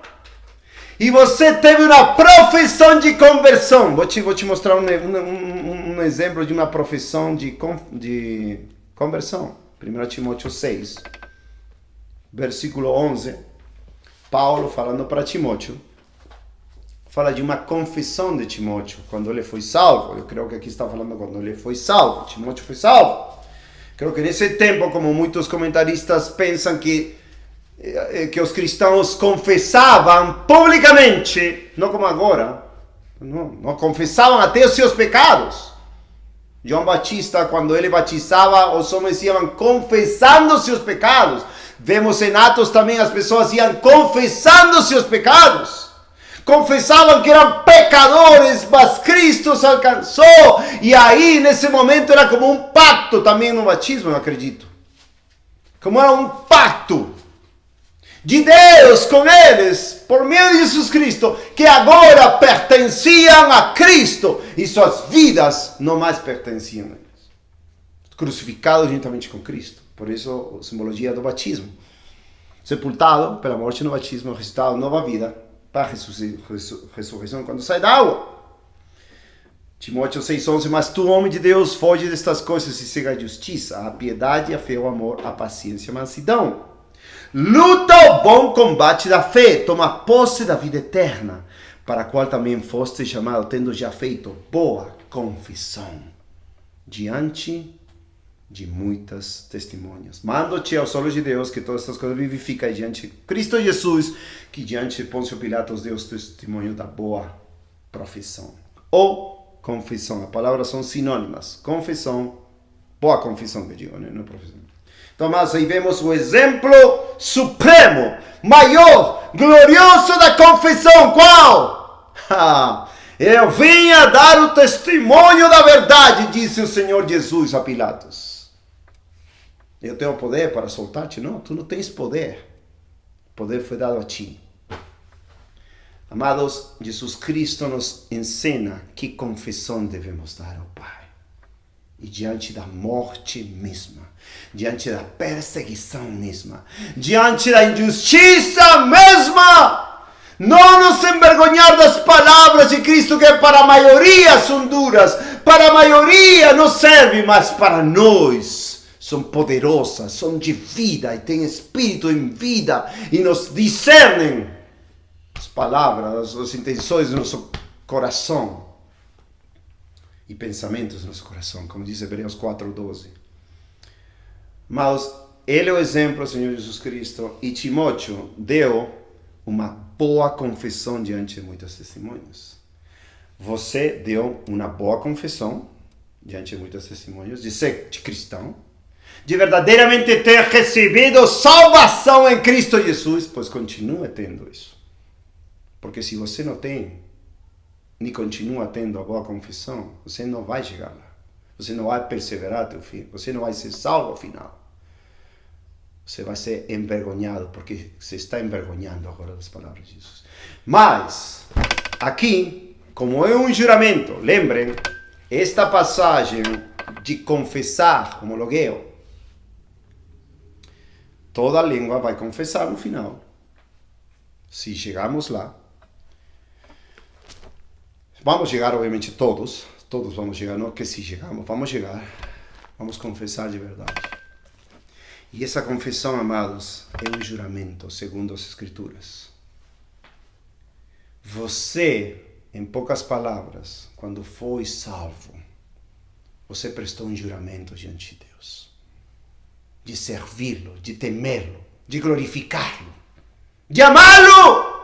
e você teve uma profissão de conversão, vou te mostrar um exemplo de uma profissão de conversão. 1 Timóteo 6, versículo 11. Paulo, falando para Timóteo, fala de uma confissão de Timóteo, quando ele foi salvo. Eu creio que aqui está falando quando ele foi salvo. Timóteo foi salvo. Creio que nesse tempo, como muitos comentaristas pensam que os cristãos confessavam publicamente, não como agora, não confessavam até os seus pecados. João Batista, quando ele batizava, os homens iam confessando seus pecados. Vemos em Atos também as pessoas iam confessando seus pecados. Confessavam que eram pecadores, mas Cristo os alcançou. E aí, nesse momento, era como um pacto também no batismo, eu acredito. Como era um pacto de Deus com eles, por meio de Jesus Cristo, que agora pertenciam a Cristo e suas vidas não mais pertenciam a eles. Crucificados juntamente com Cristo. Por isso, a simbologia do batismo. Sepultado pela morte no batismo, ressuscitado nova vida, para a ressurreição quando sai da água. Timóteo 6,11, mas tu, homem de Deus, foge destas coisas e siga a justiça, a piedade, a fé, o amor, a paciência, a mansidão. Luta o bom combate da fé, toma posse da vida eterna, para a qual também foste chamado, tendo já feito boa confissão diante de muitas testemunhas. Mando-te aos olhos de Deus que todas estas coisas vivifica diante de Cristo Jesus, que diante de Pôncio Pilatos deu testemunho da boa profissão. Ou confissão, as palavras são sinônimas. Confissão, boa confissão que eu digo, não é profissão. Então, mas aí vemos o exemplo supremo, maior, glorioso da confissão. Qual? Eu vim a dar o testemunho da verdade, disse o Senhor Jesus a Pilatos. Eu tenho poder para soltar-te? Não, tu não tens poder. O poder foi dado a ti. Amados, Jesus Cristo nos ensina que confissão devemos dar ao Pai. E diante da morte mesma, diante da perseguição mesma, diante da injustiça mesma, não nos envergonhar das palavras de Cristo, que para a maioria são duras, para a maioria não serve, mas para nós são poderosas, são de vida e têm espírito em vida e nos discernem as palavras, as intenções do nosso coração e pensamentos do nosso coração, como diz Hebreus 4:12. Mas ele é o exemplo, Senhor Jesus Cristo, e Timóteo deu uma boa confissão diante de muitas testemunhas. Você deu uma boa confissão diante de muitas testemunhas de ser de cristão, de verdadeiramente ter recebido salvação em Cristo Jesus, pois continue tendo isso. Porque se você não tem, nem continua tendo a boa confissão, você não vai chegar lá. Você não vai perseverar até o fim. Você não vai ser salvo ao final. Você vai ser envergonhado, porque você está envergonhando agora das palavras de Jesus. Mas, aqui, como é um juramento, lembrem, esta passagem de confessar, homologueo, toda língua vai confessar no final. Se chegarmos lá, vamos chegar, obviamente, todos vamos chegar, não que se chegamos, vamos chegar, vamos confessar de verdade. E essa confissão, amados, é um juramento, segundo as Escrituras. Você, em poucas palavras, quando foi salvo, você prestou um juramento diante de Deus, de servi-lo, de temê-lo, de glorificá-lo, de amá-lo,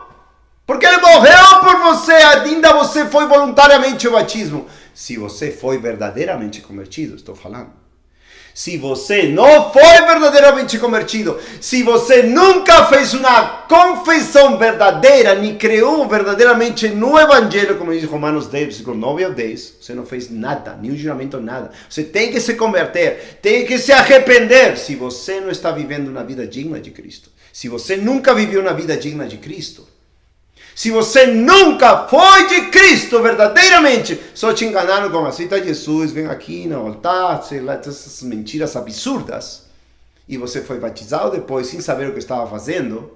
porque ele morreu por você, ainda você foi voluntariamente ao batismo. Se você foi verdadeiramente convertido, estou falando. Se você não foi verdadeiramente convertido, se você nunca fez uma confissão verdadeira, nem creu verdadeiramente no Evangelho, como diz Romanos 10, versículo 9 ao 10, você não fez nada, nenhum juramento, nada. Você tem que se converter, tem que se arrepender, se você não está vivendo uma vida digna de Cristo. Se você nunca viveu uma vida digna de Cristo, se você nunca foi de Cristo verdadeiramente, só te enganaram com aceita Jesus, vem aqui no altar, sei lá, essas mentiras absurdas, e você foi batizado depois sem saber o que estava fazendo,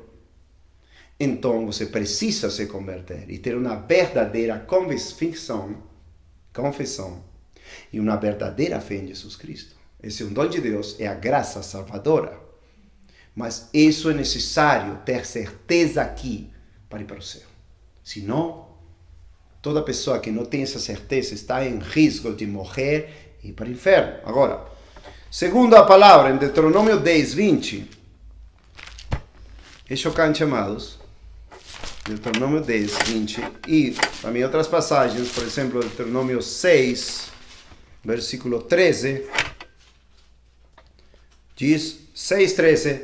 então você precisa se converter e ter uma verdadeira confissão e uma verdadeira fé em Jesus Cristo. Esse é um dom de Deus, é a graça salvadora. Mas isso é necessário ter certeza aqui para ir para o céu. Senão, toda pessoa que não tem essa certeza está em risco de morrer e ir para o inferno. Agora, segundo a palavra, em Deuteronômio 10, 20, é chocante, amados. Deuteronômio 10, 20, e também outras passagens, por exemplo, Deuteronômio 6, versículo 13, diz, 6, 13,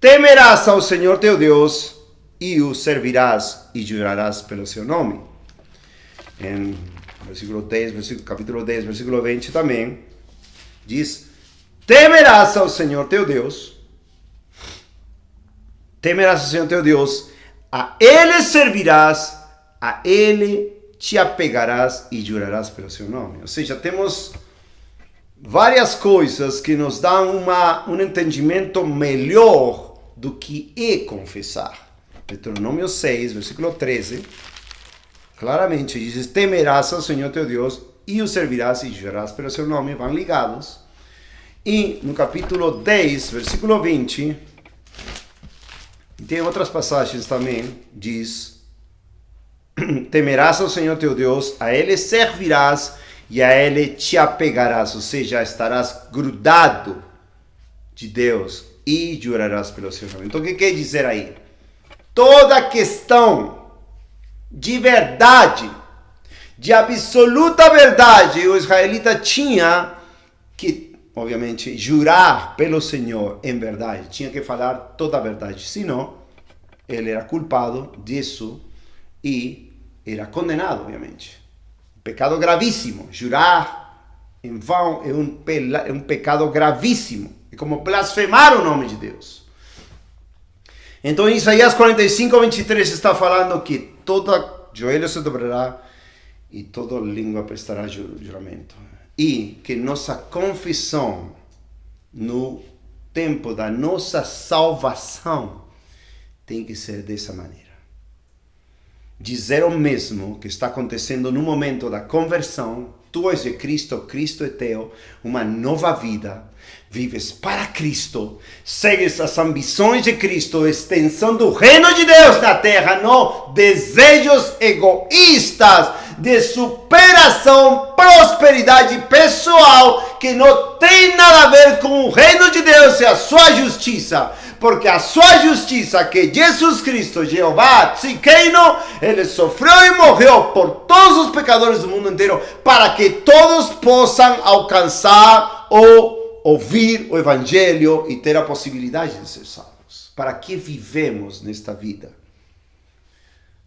temerás ao Senhor teu Deus e o servirás e jurarás pelo seu nome. Em versículo 10, capítulo 10, versículo 20 também, diz, temerás ao Senhor teu Deus, a Ele servirás, a Ele te apegarás e jurarás pelo seu nome. Ou seja, temos várias coisas que nos dão um entendimento melhor do que é confessar. Deuteronômio 6, versículo 13, claramente diz, temerás ao Senhor teu Deus e o servirás e jurarás pelo seu nome, vão ligados. E no capítulo 10, versículo 20, tem outras passagens também, diz, temerás ao Senhor teu Deus, a Ele servirás e a Ele te apegarás, ou seja, estarás grudado de Deus e jurarás pelo seu nome. Então o que quer dizer aí? Toda questão de verdade, de absoluta verdade, o israelita tinha que, obviamente, jurar pelo Senhor em verdade. Tinha que falar toda a verdade. Senão, ele era culpado disso e era condenado, obviamente. Pecado gravíssimo. Jurar em vão é um pecado gravíssimo. É como blasfemar o nome de Deus. Então, em Isaías 45, 23, está falando que toda joelho se dobrará e toda língua prestará juramento. E que nossa confissão no tempo da nossa salvação tem que ser dessa maneira. Dizer o mesmo que está acontecendo no momento da conversão, tu és de Cristo, Cristo é teu, uma nova vida, vives para Cristo, segues as ambições de Cristo, extensão do reino de Deus na terra, não desejos egoístas de superação, prosperidade pessoal, que não tem nada a ver com o reino de Deus e a sua justiça. Porque a sua justiça, que Jesus Cristo, Jeová, Tzidkeinu, ele sofreu e morreu por todos os pecadores do mundo inteiro, para que todos possam alcançar ou ouvir o Evangelho e ter a possibilidade de ser salvos. Para que vivemos nesta vida?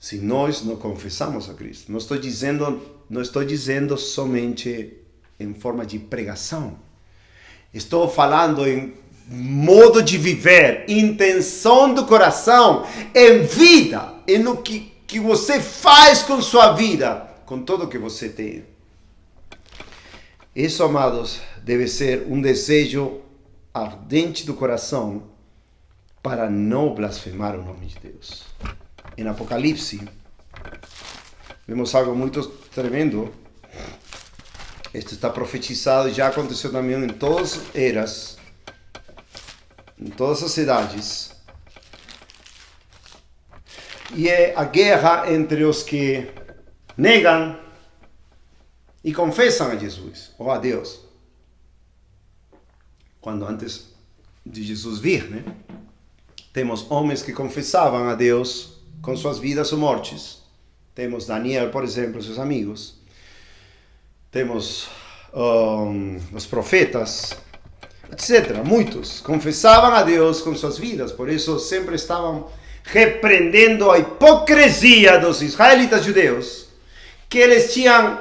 se nós não confessamos a Cristo. Não estou dizendo somente em forma de pregação. Estou falando em modo de viver, intenção do coração, em vida, em no que você faz com sua vida, com tudo o que você tem. Isso, amados, deve ser um desejo ardente do coração para não blasfemar o nome de Deus. Em Apocalipse, vemos algo muito tremendo. Isto está profetizado, já aconteceu também em todas as eras, em todas as cidades. E é a guerra entre os que negam e confessam a Jesus, ou a Deus. Quando antes de Jesus vir, né? Temos homens que confessavam a Deus com suas vidas ou mortes. Temos Daniel, por exemplo, seus amigos. Temos os profetas, etc. Muitos confessavam a Deus com suas vidas, por isso sempre estavam repreendendo a hipocrisia dos israelitas judeus, que eles tinham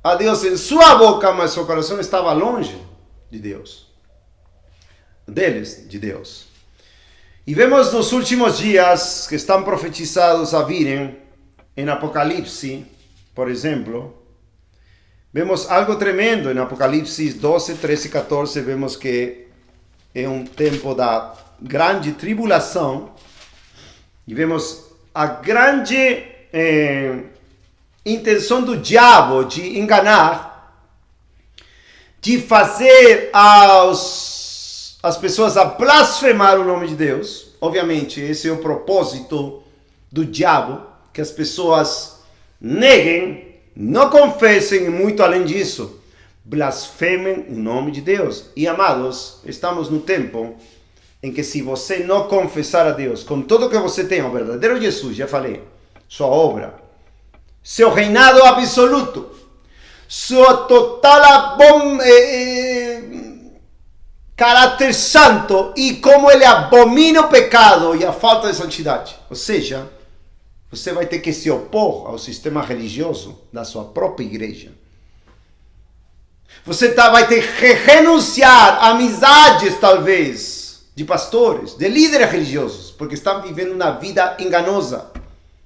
a Deus em sua boca, mas seu coração estava longe de Deus. De Deus. E vemos nos últimos dias que estão profetizados a virem, em Apocalipse, por exemplo, vemos algo tremendo em Apocalipse 12, 13 e 14, vemos que é um tempo da grande tribulação, e vemos a grande intenção do diabo de enganar, de fazer as pessoas a blasfemar o nome de Deus. Obviamente, esse é o propósito do diabo, que as pessoas neguem, não confessem e muito além disso, blasfemem o nome de Deus. E amados, estamos no tempo em que se você não confessar a Deus com tudo o que você tem, o verdadeiro Jesus, já falei, sua obra, seu reinado absoluto, seu total caráter santo e como ele abomina o pecado e a falta de santidade. Ou seja, você vai ter que se opor ao sistema religioso da sua própria igreja. Você vai ter que renunciar a amizades, talvez, de pastores, de líderes religiosos, porque estão vivendo uma vida enganosa,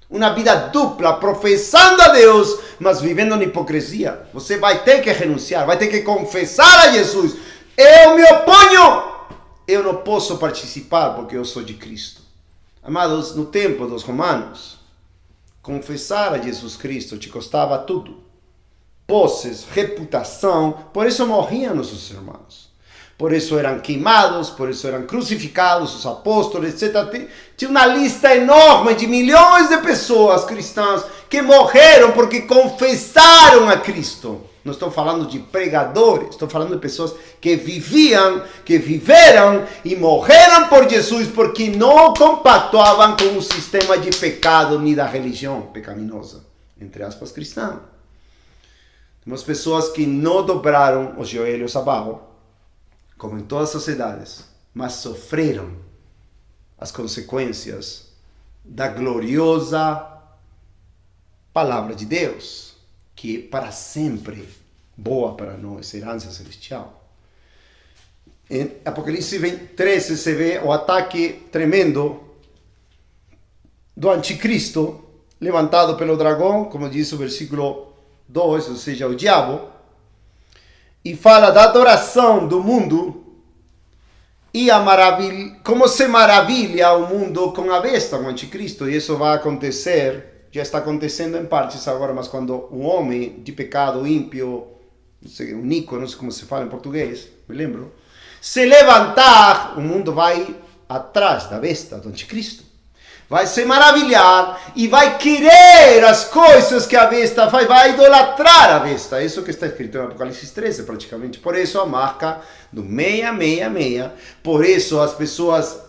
uma vida dupla, professando a Deus, mas vivendo na hipocrisia. Você vai ter que renunciar, vai ter que confessar a Jesus. Eu me oponho, eu não posso participar porque eu sou de Cristo. Amados, no tempo dos romanos, confessar a Jesus Cristo te custava tudo. Posses, reputação, por isso morriam nossos irmãos. Por isso eram queimados, por isso eram crucificados os apóstolos, etc. Tinha uma lista enorme de milhões de pessoas cristãs que morreram porque confessaram a Cristo. Não estou falando de pregadores, estou falando de pessoas que viveram e morreram por Jesus porque não compactuavam com o sistema de pecado nem da religião pecaminosa, entre aspas, cristã. Temos pessoas que não dobraram os joelhos abaixo, como em todas as sociedades, mas sofreram as consequências da gloriosa palavra de Deus, que é para sempre boa para nós, herança celestial. Em Apocalipse 13 se vê o ataque tremendo do anticristo, levantado pelo dragão, como diz o versículo 2, ou seja, o diabo, e fala da adoração do mundo e como se maravilha o mundo com a besta, com o anticristo, e isso vai acontecer, já está acontecendo em partes agora, mas quando um homem de pecado ímpio, não sei, um Nico, não sei como se fala em português, me lembro, se levantar, o mundo vai atrás da besta, do anticristo. Vai se maravilhar e vai querer as coisas que a besta faz, vai idolatrar a besta. Isso que está escrito em Apocalipse 13, praticamente. Por isso a marca do 666. Por isso as pessoas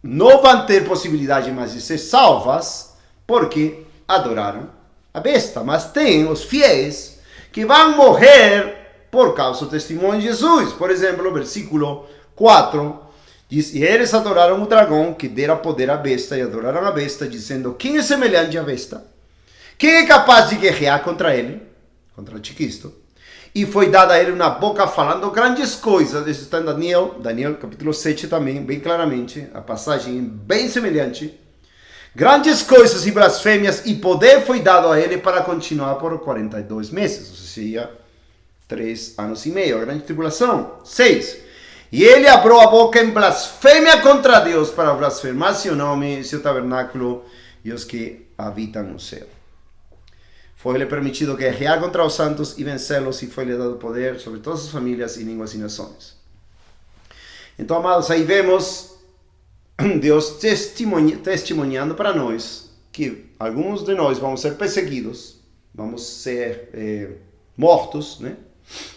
não vão ter possibilidade mais de ser salvas, porque adoraram a besta. Mas tem os fiéis que vão morrer por causa do testemunho de Jesus. Por exemplo, o versículo 4 Diz, e eles adoraram o dragão que dera poder à besta, e adoraram a besta, dizendo, quem é semelhante à besta? Quem é capaz de guerrear contra ele? Contra o anticristo. E foi dada a ele uma boca falando grandes coisas. Isso está em Daniel capítulo 7 também, bem claramente, a passagem bem semelhante. Grandes coisas e blasfêmias, e poder foi dado a ele para continuar por 42 meses, ou seja, 3 anos e meio, a grande tribulação. 6. E ele abriu a boca em blasfêmia contra Deus para blasfemar seu nome, seu tabernáculo e os que habitam no céu. Foi-lhe permitido guerrear contra os santos e vencê-los, e foi-lhe dado poder sobre todas as famílias e línguas e nações. Então, amados, aí vemos Deus testemunhando para nós que alguns de nós vamos ser perseguidos, vamos ser mortos, né?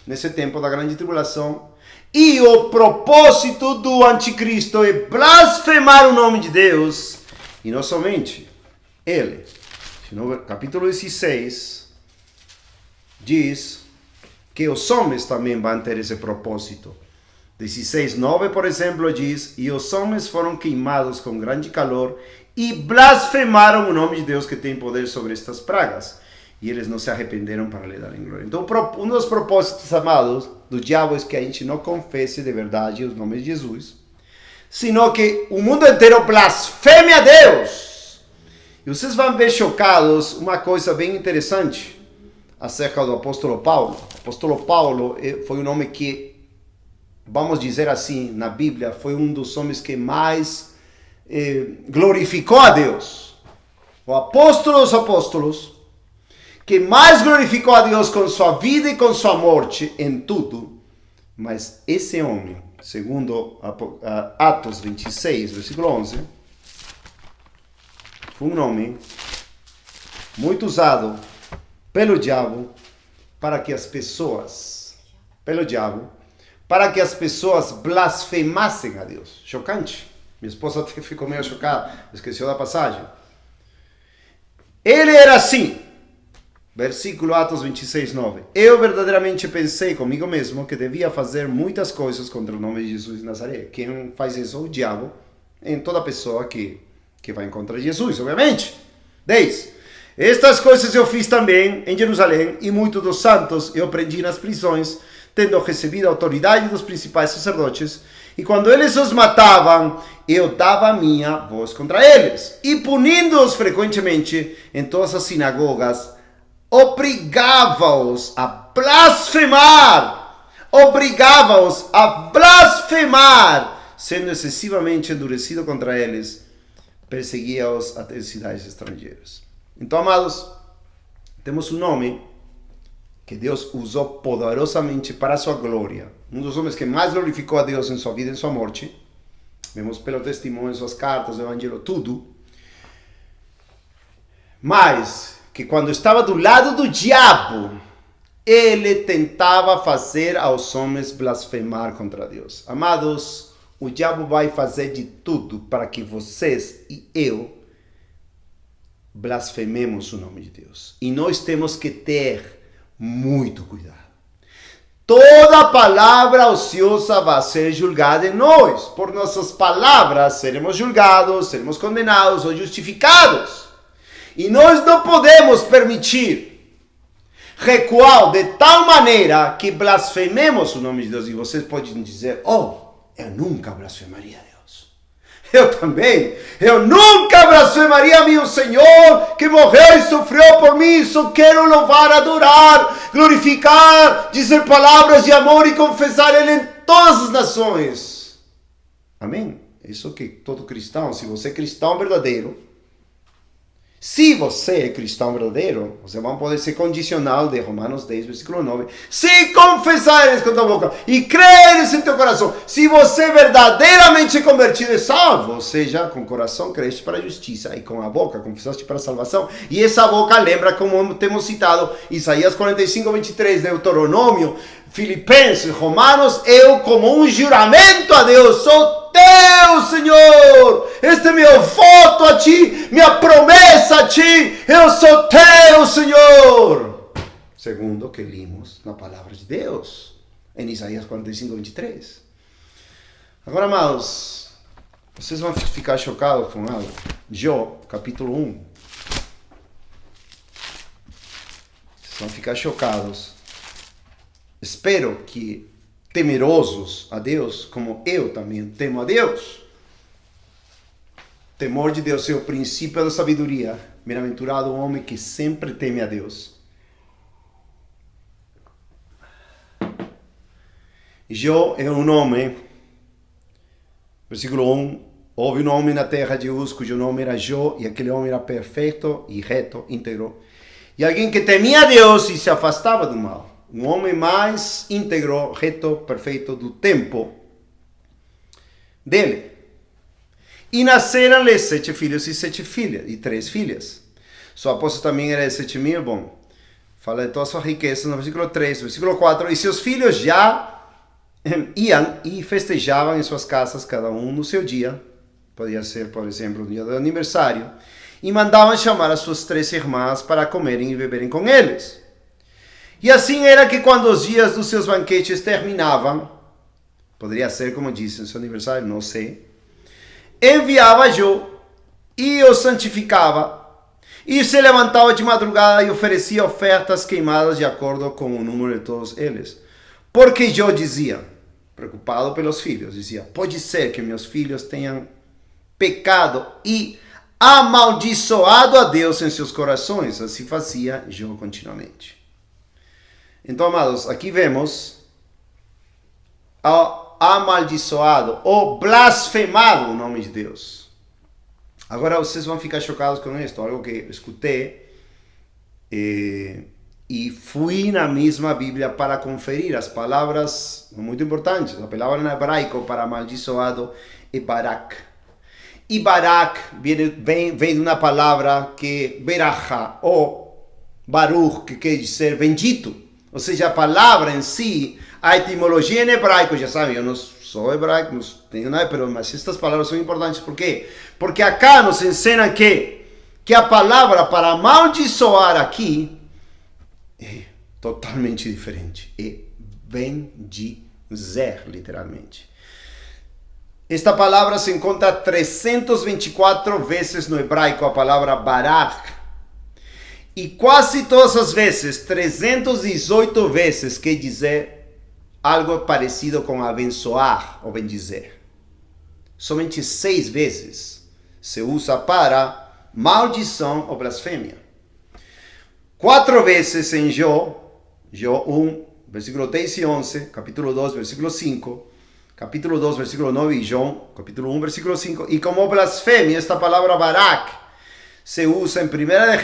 Nesse tempo da grande tribulação. E o propósito do anticristo é blasfemar o nome de Deus, e não somente ele. No capítulo 16 diz que os homens também vão ter esse propósito. 16:9, por exemplo, diz, e os homens foram queimados com grande calor e blasfemaram o nome de Deus que tem poder sobre estas pragas. E eles não se arrependeram para lhe darem glória. Então, um dos propósitos, amados, do diabo é que a gente não confesse de verdade os nomes de Jesus, sino que o mundo inteiro blasfeme a Deus. E vocês vão ver chocados uma coisa bem interessante acerca do apóstolo Paulo. O apóstolo Paulo foi um homem que, vamos dizer assim, na Bíblia, foi um dos homens que mais glorificou a Deus. O apóstolo dos apóstolos, que mais glorificou a Deus com sua vida e com sua morte em tudo. Mas esse homem, segundo Atos 26, versículo 11, foi um homem muito usado pelo diabo para que as pessoas, blasfemassem a Deus. Chocante. Minha esposa até ficou meio chocada, esqueceu da passagem. Ele era assim. Versículo Atos 26:9. Eu verdadeiramente pensei comigo mesmo que devia fazer muitas coisas contra o nome de Jesus de Nazaré. Quem faz isso é o diabo, em toda pessoa que vai contra Jesus, obviamente. 10. Estas coisas eu fiz também em Jerusalém, e muitos dos santos eu prendi nas prisões, tendo recebido a autoridade dos principais sacerdotes, e quando eles os matavam, eu dava a minha voz contra eles, e punindo-os frequentemente em todas as sinagogas, obrigava-os a blasfemar, sendo excessivamente endurecido contra eles, perseguia-os até cidades estrangeiras. Então, amados, temos um nome que Deus usou poderosamente para a sua glória, um dos homens que mais glorificou a Deus em sua vida e em sua morte. Vemos pelo testemunho, suas cartas, o evangelho, tudo. Mas que quando estava do lado do diabo, ele tentava fazer aos homens blasfemar contra Deus. Amados, o diabo vai fazer de tudo para que vocês e eu blasfememos o nome de Deus. E nós temos que ter muito cuidado. Toda palavra ociosa vai ser julgada em nós. Por nossas palavras seremos julgados, seremos condenados ou justificados. E nós não podemos permitir recuar de tal maneira que blasfememos o nome de Deus. E vocês podem dizer, eu nunca blasfemaria a Deus. Eu também. Eu nunca blasfemaria a meu Senhor, que morreu e sofreu por mim. Só quero louvar, adorar, glorificar, dizer palavras de amor e confessar Ele em todas as nações. Amém? Isso que todo cristão, se você é cristão verdadeiro, se você é cristão verdadeiro, você vai poder ser condicional de Romanos 10, versículo 9. Se confessares com tua boca e creres em teu coração, se você é verdadeiramente convertido e salvo, ou seja, com o coração creste para a justiça e com a boca confessaste para a salvação. E essa boca lembra, como temos citado, Isaías 45, 23, Deuteronômio, Filipenses, Romanos, eu como um juramento a Deus, sou teu, Senhor, este é meu voto a ti, minha promessa a ti, eu sou teu, Senhor. Segundo o que lemos na palavra de Deus, em Isaías 45, 23. Agora, amados, vocês vão ficar chocados com algo. Jó, capítulo 1. Vocês vão ficar chocados. Espero que temerosos a Deus, como eu também temo a Deus. Temor de Deus é o princípio da sabedoria. Bem-aventurado o homem que sempre teme a Deus. Jó é um homem, versículo 1, houve um homem na terra de Uz, cujo nome era Jó, e aquele homem era perfeito e reto, íntegro, e alguém que temia a Deus e se afastava do mal. Um homem mais íntegro, reto, perfeito do tempo dele. E nasceram-lhe 7 filhos e 7 filhas, e 3 filhas. Sua esposa também era de 7.000, bom, fala de toda a sua riqueza no versículo 3, versículo 4, e seus filhos já iam e festejavam em suas casas, cada um no seu dia, podia ser, por exemplo, o dia do aniversário, e mandavam chamar as suas 3 irmãs para comerem e beberem com eles. E assim era que quando os dias dos seus banquetes terminavam, poderia ser, como disse, no seu aniversário, não sei, enviava Jó e os santificava, e se levantava de madrugada e oferecia ofertas queimadas de acordo com o número de todos eles. Porque Jó dizia, preocupado pelos filhos, dizia, pode ser que meus filhos tenham pecado e amaldiçoado a Deus em seus corações. Assim fazia Jó continuamente. Então, amados, aqui vemos o amaldiçoado, ou blasfemado o nome de Deus. Agora vocês vão ficar chocados com isso, algo que eu escutei e fui na mesma Bíblia para conferir as palavras muito importantes. A palavra em hebraico para amaldiçoado é barak. E barak vem de uma palavra que berachá, ou baruch, que quer dizer bendito. Ou seja, a palavra em si, a etimologia em hebraico, já sabem, eu não sou hebraico, não tenho nada, mas estas palavras são importantes. Por quê? Porque acá nos ensinam que a palavra para amaldiçoar aqui é totalmente diferente. É bendizer, literalmente. Esta palavra se encontra 324 vezes no hebraico, a palavra barach. E quase todas as vezes, 318 vezes, quer dizer algo parecido com abençoar ou bendizer. Somente 6 vezes se usa para maldição ou blasfêmia. 4 vezes em Jó 1, versículo 10 e 11, capítulo 2, versículo 5, capítulo 2, versículo 9 e João, capítulo 1, versículo 5. E como blasfêmia, esta palavra barak se usa em 1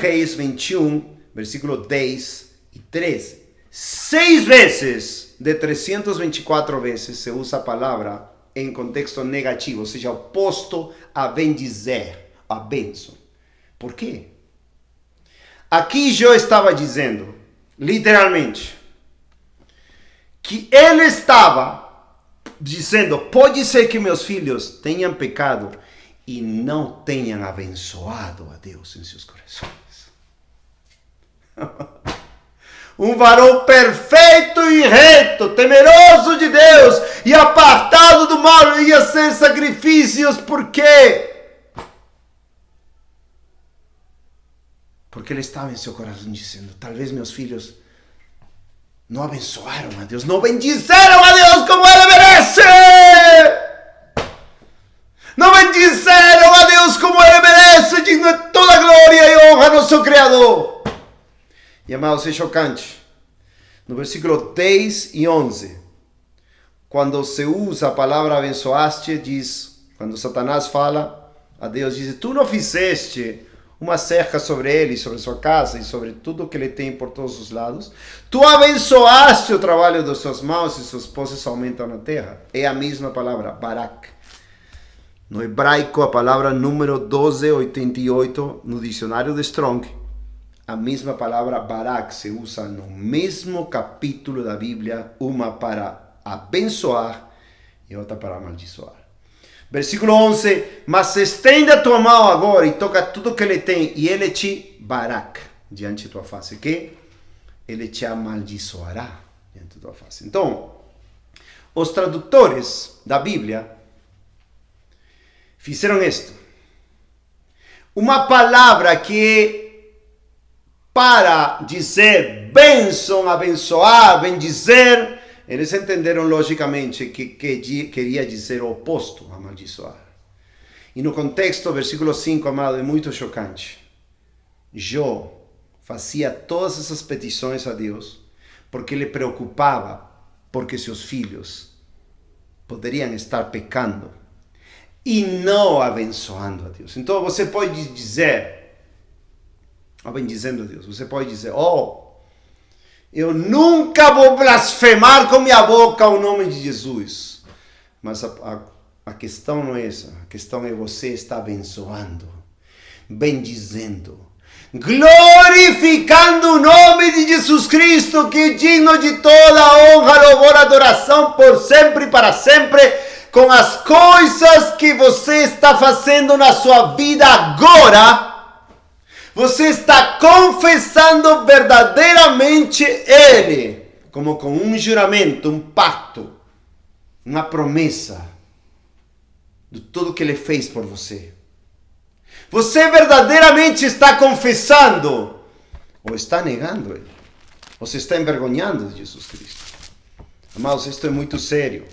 Reis 21, versículo 10 e 13. 6 vezes de 324 vezes se usa a palavra em contexto negativo, ou seja, oposto a bendizer, a bênção. Por quê? Aqui Jó estava dizendo, literalmente, que ele estava dizendo, pode ser que meus filhos tenham pecado e não tenham abençoado a Deus em seus corações. Um varão perfeito e reto, temeroso de Deus e apartado do mal, ia ser sacrifícios. Por quê? Porque ele estava em seu coração dizendo, talvez meus filhos não abençoaram a Deus, não bendizeram a Deus como ele merece. Não bendizeram a Deus como ele merece, digno de toda glória e honra, nosso Criador. E, amados, é chocante. No versículo 10 e 11, quando se usa a palavra abençoaste, diz, quando Satanás fala a Deus, diz, tu não fizeste uma cerca sobre ele, sobre sua casa e sobre tudo que ele tem por todos os lados. Tu abençoaste o trabalho das suas mãos e suas posses aumentam na terra. É a mesma palavra, barak. No hebraico, a palavra número 1288 no dicionário de Strong, a mesma palavra barak se usa no mesmo capítulo da Bíblia, uma para abençoar e outra para amaldiçoar. Versículo 11, mas estende a tua mão agora e toca tudo que ele tem, e ele te barak diante de tua face, que ele te amaldiçoará diante de tua face. Então, os tradutores da Bíblia fizeram isto. Uma palavra que para dizer bênção, abençoar, bendizer, eles entenderam logicamente que queria dizer o oposto, amaldiçoar. E no contexto, versículo 5, amado, é muito chocante. Jó fazia todas essas petições a Deus porque lhe preocupava porque seus filhos poderiam estar pecando e não abençoando a Deus. Então você pode dizer, bendizendo a Deus, você pode dizer, eu nunca vou blasfemar com minha boca o nome de Jesus. Mas a questão não é essa. A questão é você estar abençoando, bendizendo, glorificando o nome de Jesus Cristo, que é digno de toda honra, louvor, adoração, por sempre e para sempre, com as coisas que você está fazendo na sua vida agora. Você está confessando verdadeiramente Ele, como com um juramento, um pacto, uma promessa de tudo que Ele fez por você. Você verdadeiramente está confessando ou está negando Ele? Ou se está envergonhando de Jesus Cristo? Amados, isto é muito sério.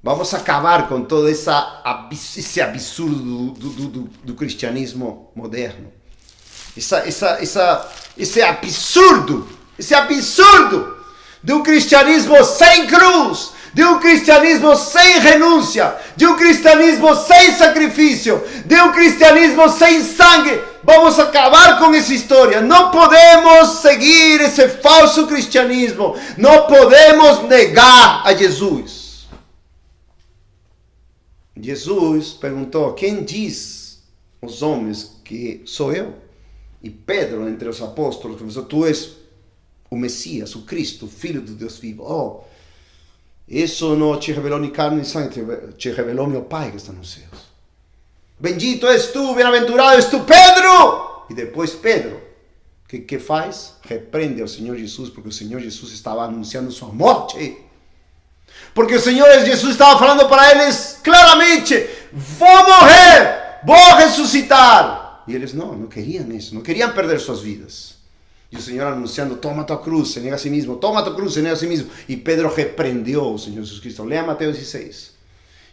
Vamos acabar com todo esse absurdo do cristianismo moderno. Esse absurdo de um cristianismo sem cruz, de um cristianismo sem renúncia, de um cristianismo sem sacrifício, de um cristianismo sem sangue. Vamos acabar com essa história. Não podemos seguir esse falso cristianismo. Não podemos negar a Jesus. Jesus perguntou: quem diz os homens que sou eu? E Pedro, entre os apóstolos, confessou: tu és o Messias, o Cristo, o Filho do Deus vivo. Isso não te revelou nem carne nem sangue, te revelou meu Pai que está nos céus. Bendito és tu, bem-aventurado és tu, Pedro! E depois Pedro, que faz? Repreende ao Senhor Jesus, porque o Senhor Jesus estava anunciando sua morte. Porque o Senhor Jesus estava falando para eles claramente: vou morrer, vou ressuscitar. E eles não queriam isso, não queriam perder suas vidas. E o Senhor anunciando: toma tua cruz, se nega a si mesmo, toma tua cruz, se nega a si mesmo. E Pedro repreendeu o Senhor Jesus Cristo. Leia Mateus 16.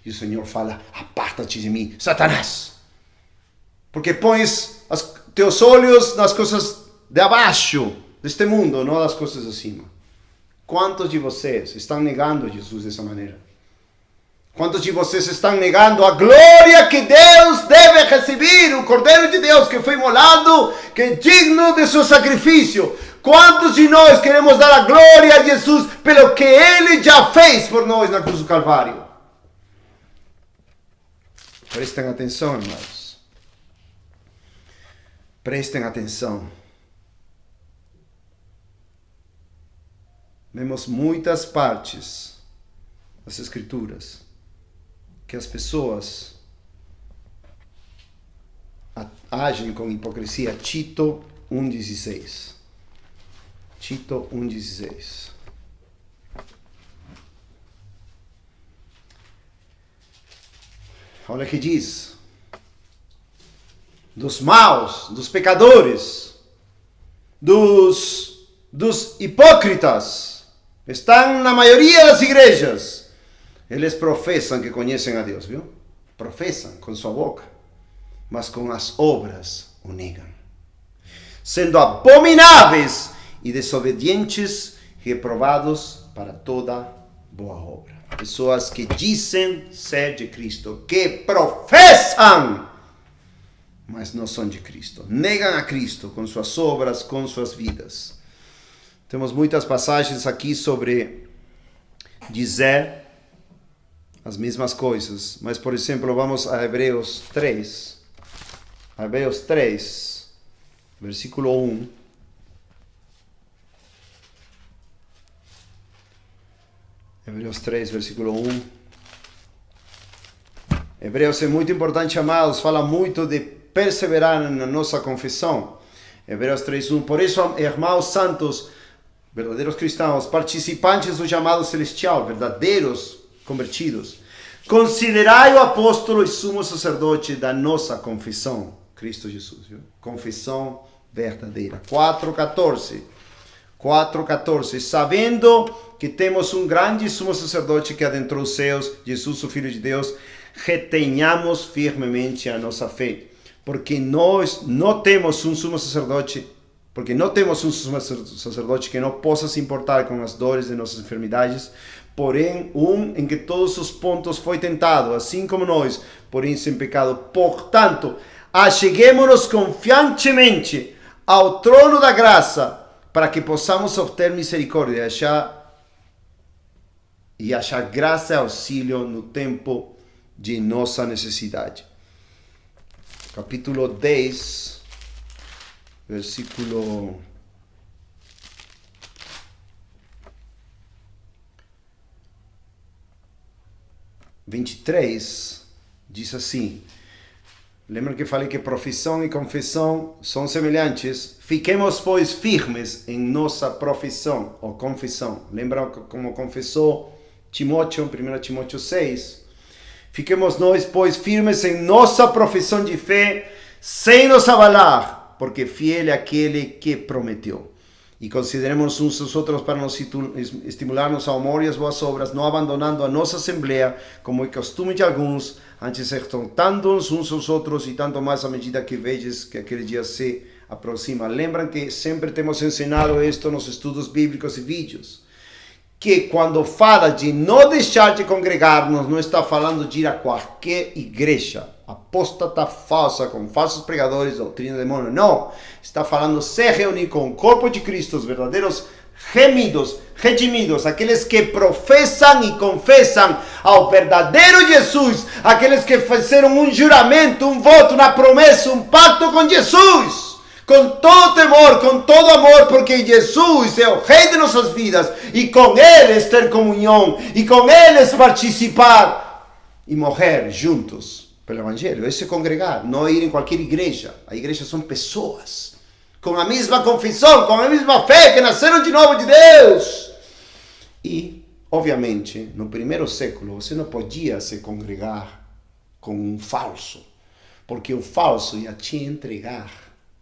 E o Senhor fala: aparta-te de mim, Satanás, porque pões teus olhos nas coisas de abaixo deste mundo, não das coisas acima. Quantos de vocês estão negando Jesus dessa maneira? Quantos de vocês estão negando a glória que Deus deve receber, o Cordeiro de Deus que foi imolado, que é digno de seu sacrifício? Quantos de nós queremos dar a glória a Jesus pelo que Ele já fez por nós na cruz do Calvário? Prestem atenção, irmãos. Prestem atenção. Vemos muitas partes das Escrituras que as pessoas agem com hipocrisia. Tito 1,16. Tito 1,16. Olha o que diz: dos maus, dos pecadores, dos hipócritas, estão na maioria das igrejas. Eles professam que conhecem a Deus, viu? Professam com sua boca, mas com as obras o negam. Sendo abomináveis e desobedientes, reprovados para toda boa obra. Pessoas que dizem ser de Cristo, que professam, mas não são de Cristo. Negam a Cristo com suas obras, com suas vidas. Temos muitas passagens aqui sobre dizer as mesmas coisas. Mas, por exemplo, vamos a Hebreus 3. Hebreus 3, versículo 1. Hebreus 3, versículo 1. Hebreus é muito importante, amados. Fala muito de perseverar na nossa confissão. Hebreus 3, 1. Por isso, irmãos santos, verdadeiros cristãos, participantes do chamado celestial, verdadeiros convertidos, Considerai o apóstolo e sumo sacerdote da nossa confissão, Cristo Jesus. Viu? Confissão verdadeira. 4:14. Sabendo que temos um grande sumo sacerdote que adentrou os céus, Jesus, o Filho de Deus, retenhamos firmemente a nossa fé. Porque nós não temos um sumo sacerdote, que não possa se importar com as dores de nossas enfermidades, porém em que todos os pontos foi tentado, assim como nós, porém sem pecado. Portanto, acheguemo-nos confiantemente ao trono da graça, para que possamos obter misericórdia e achar graça e auxílio no tempo de nossa necessidade. Capítulo 10, versículo 23, diz assim. Lembra que falei que profissão e confissão são semelhantes? Fiquemos, pois, firmes em nossa profissão ou confissão. Lembra como confessou Timóteo, 1 Timóteo 6? Fiquemos nós, pois, firmes em nossa profissão de fé, sem nos abalar, porque fiel é aquele que prometeu. E consideremos uns aos outros para nos estimular-nos ao amor e às boas obras, não abandonando a nossa assembleia, como é costume de alguns, antes exortando-nos uns aos outros, e tanto mais à medida que vedes que aquele dia se aproxima. Lembram que sempre temos ensinado isto nos estudos bíblicos e vídeos, que quando fala de não deixar de congregar-nos, não está falando de ir a qualquer igreja apóstata, falsa, com falsos pregadores, doutrina de demônio. Não, está falando se reunir com o corpo de Cristo, os verdadeiros redimidos, aqueles que professam e confessam ao verdadeiro Jesus, aqueles que fizeram um juramento, um voto, uma promessa, um pacto com Jesus, com todo temor, com todo amor, porque Jesus é o Rei de nossas vidas, e com eles ter comunhão, e com eles participar e morrer juntos pelo Evangelho. Esse é congregar, não ir em qualquer igreja. A igreja são pessoas com a mesma confissão, com a mesma fé, que nasceram de novo de Deus. E, obviamente, no primeiro século, você não podia se congregar com um falso, porque o falso ia te entregar,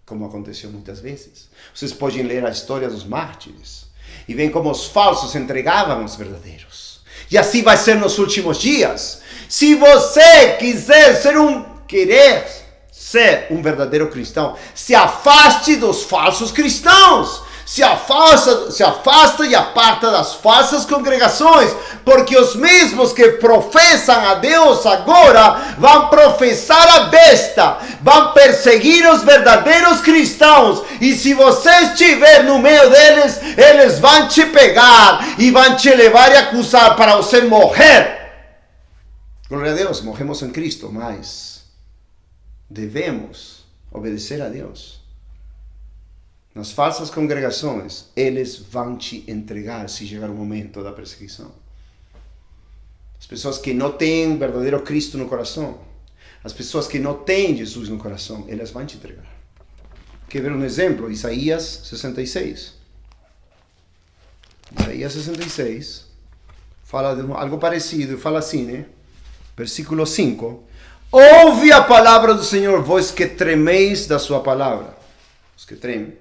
como aconteceu muitas vezes. Vocês podem ler a história dos mártires e veem como os falsos entregavam os verdadeiros. E assim vai ser nos últimos dias. Se você quiser ser um verdadeiro cristão, se afaste dos falsos cristãos. Se afasta e aparta das falsas congregações, porque os mesmos que professam a Deus agora vão professar a besta, vão perseguir os verdadeiros cristãos, e se você estiver no meio deles, eles vão te pegar e vão te levar e acusar para você morrer. Glória a Deus, morremos em Cristo, mas devemos obedecer a Deus. Nas falsas congregações, eles vão te entregar se chegar o momento da perseguição. As pessoas que não têm verdadeiro Cristo no coração, as pessoas que não têm Jesus no coração, elas vão te entregar. Quer ver um exemplo? Isaías 66. Isaías 66 fala de algo parecido, fala assim, né? Versículo 5. Ouve a palavra do Senhor, vós que tremeis da sua palavra. Os que tremem.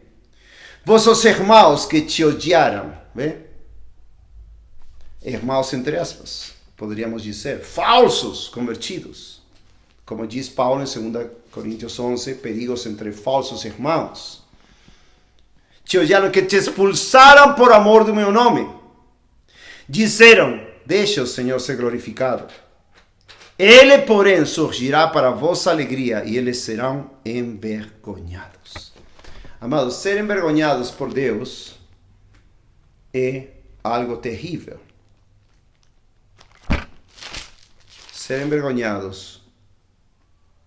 Vossos irmãos que te odiaram, vê? Irmãos entre aspas, poderíamos dizer, falsos convertidos. Como diz Paulo em 2 Coríntios 11, perigos entre falsos irmãos. Te odiaram, que te expulsaram por amor do meu nome. Disseram, deixa o Senhor ser glorificado. Ele, porém, surgirá para a vossa alegria e eles serão envergonhados. Amados, ser envergonhados por Deus é algo terrível. Ser envergonhados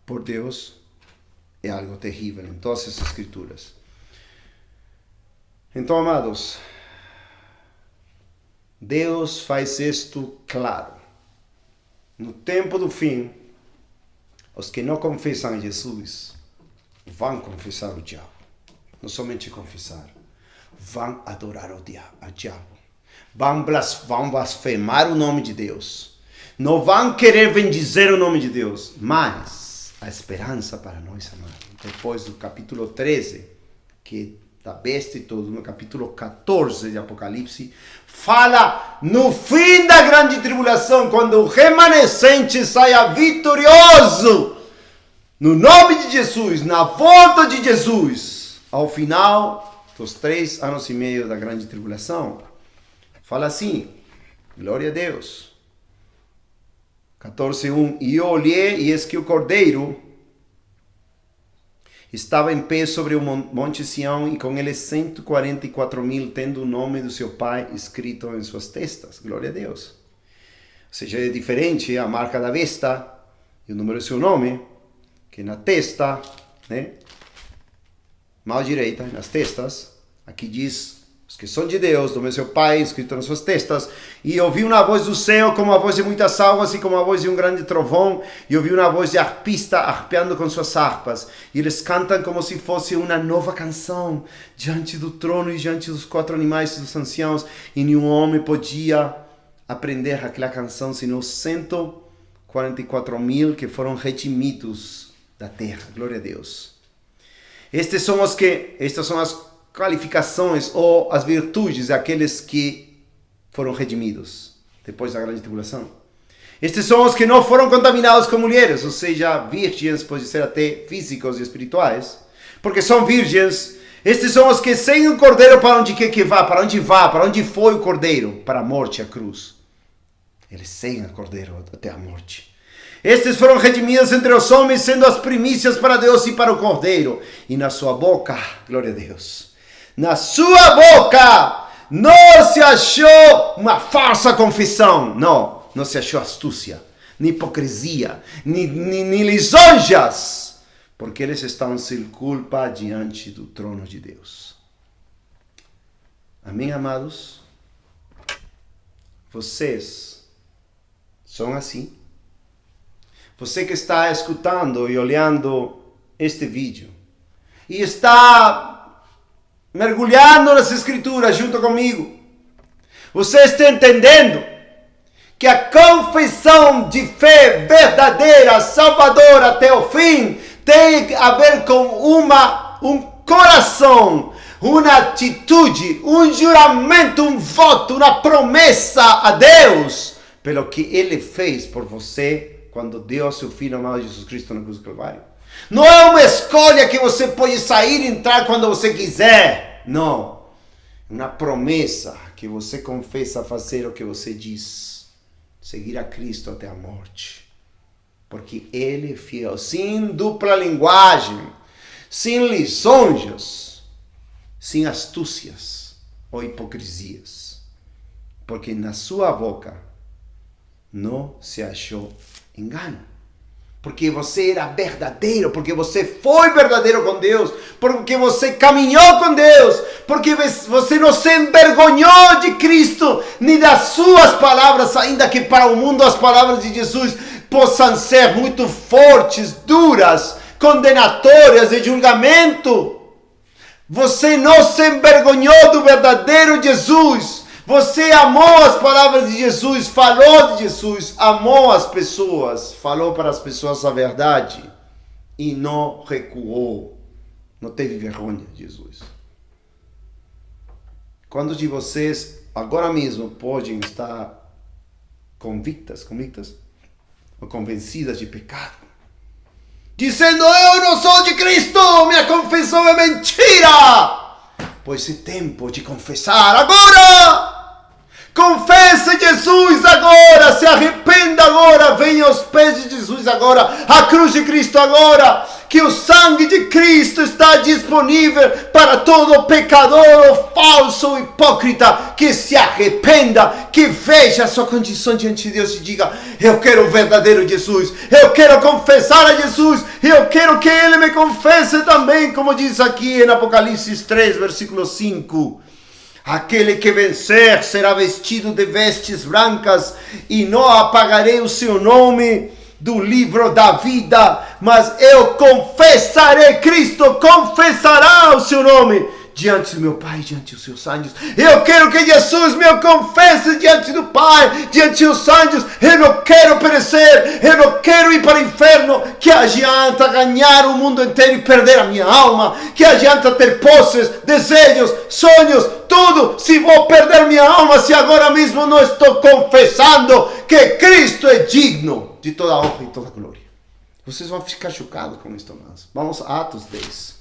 por Deus é algo terrível em todas as Escrituras. Então, amados, Deus faz isto claro. No tempo do fim, os que não confessam a Jesus vão confessar o diabo. Não somente confessar, vão adorar o diabo. Vão blasfemar o nome de Deus. não vão querer bendizer o nome de Deus, mas a esperança para nós, amados, depois do capítulo 13, que da besta e todo, no capítulo 14 de Apocalipse, fala no fim da grande tribulação, quando o remanescente saia vitorioso, no nome de Jesus, na volta de Jesus, ao final dos 3 anos e meio da grande tribulação. Fala assim, glória a Deus. 14:1, e eu olhei, e eis que o Cordeiro estava em pé sobre o monte Sião, e com ele 144.000, tendo o nome do seu Pai escrito em suas testas. Glória a Deus. Ou seja, é diferente a marca da besta e o número do seu nome, que na testa, né? Mão direita, nas testas, aqui diz, os que são de Deus, do seu Pai, escrito nas suas testas. E ouvi uma voz do céu, como a voz de muitas águas, e como a voz de um grande trovão. E ouvi uma voz de arpista, arpeando com suas harpas. E eles cantam como se fosse uma nova canção, diante do trono e diante dos 4 animais e dos anciãos. E nenhum homem podia aprender aquela canção, senão 144.000 que foram redimidos da terra. Glória a Deus. Estas são as qualificações ou as virtudes daqueles que foram redimidos depois da grande tribulação. Estes são os que não foram contaminados com mulheres, ou seja, virgens, pode ser até físicos e espirituais, porque são virgens. Estes são os que sem o cordeiro, para onde quer que vá, para onde foi o cordeiro? Para a morte, a cruz. Eles sem o cordeiro até a morte. Estes foram redimidos entre os homens, sendo as primícias para Deus e para o cordeiro. E na sua boca, glória a Deus, na sua boca não se achou uma falsa confissão. Não se achou astúcia, nem hipocrisia, nem lisonjas, porque eles estão sem culpa diante do trono de Deus. Amém, amados? Vocês são assim? Você que está escutando e olhando este vídeo e está mergulhando nas Escrituras junto comigo, você está entendendo que a confissão de fé verdadeira, salvadora até o fim, tem a ver com um coração, uma atitude, um juramento, um voto, uma promessa a Deus, pelo que Ele fez por você quando deu seu Filho amado Jesus Cristo na cruz do Calvário. Não é uma escolha que você pode sair e entrar quando você quiser. Não. É uma promessa que você confessa fazer o que você diz. Seguir a Cristo até a morte. Porque Ele é fiel. Sem dupla linguagem. Sem lisonjas. Sem astúcias ou hipocrisias. Porque na sua boca não se achou engano. Porque você era verdadeiro, porque você foi verdadeiro com Deus, porque você caminhou com Deus, porque você não se envergonhou de Cristo, nem das suas palavras, ainda que para o mundo as palavras de Jesus possam ser muito fortes, duras, condenatórias, de julgamento. Você não se envergonhou do verdadeiro Jesus. Você amou as palavras de Jesus, falou de Jesus, amou as pessoas, falou para as pessoas a verdade e não recuou, não teve vergonha de Jesus. Quantos de vocês agora mesmo podem estar convictas ou convencidas de pecado? Dizendo, eu não sou de Cristo, minha confissão é mentira! Pois é tempo de confessar agora! Confesse Jesus agora, se arrependa agora, venha aos pés de Jesus agora, a cruz de Cristo agora, que o sangue de Cristo está disponível para todo pecador ou falso hipócrita que se arrependa, que veja a sua condição diante de Deus e diga, eu quero o verdadeiro Jesus, eu quero confessar a Jesus, eu quero que Ele me confesse também, como diz aqui em Apocalipse 3, versículo 5. Aquele que vencer será vestido de vestes brancas e não apagarei o seu nome do livro da vida, mas eu confessarei, Cristo confessará o seu nome diante do meu Pai, diante dos seus anjos. Eu quero que Jesus me confesse diante do Pai, diante dos anjos. Eu não quero perecer, eu não quero ir para o inferno. Que adianta ganhar o mundo inteiro e perder a minha alma? Que adianta ter posses, desejos, sonhos, tudo, se vou perder minha alma, se agora mesmo não estou confessando que Cristo é digno de toda honra e toda glória? Vocês vão ficar chocados com isso, mas vamos a Atos 10.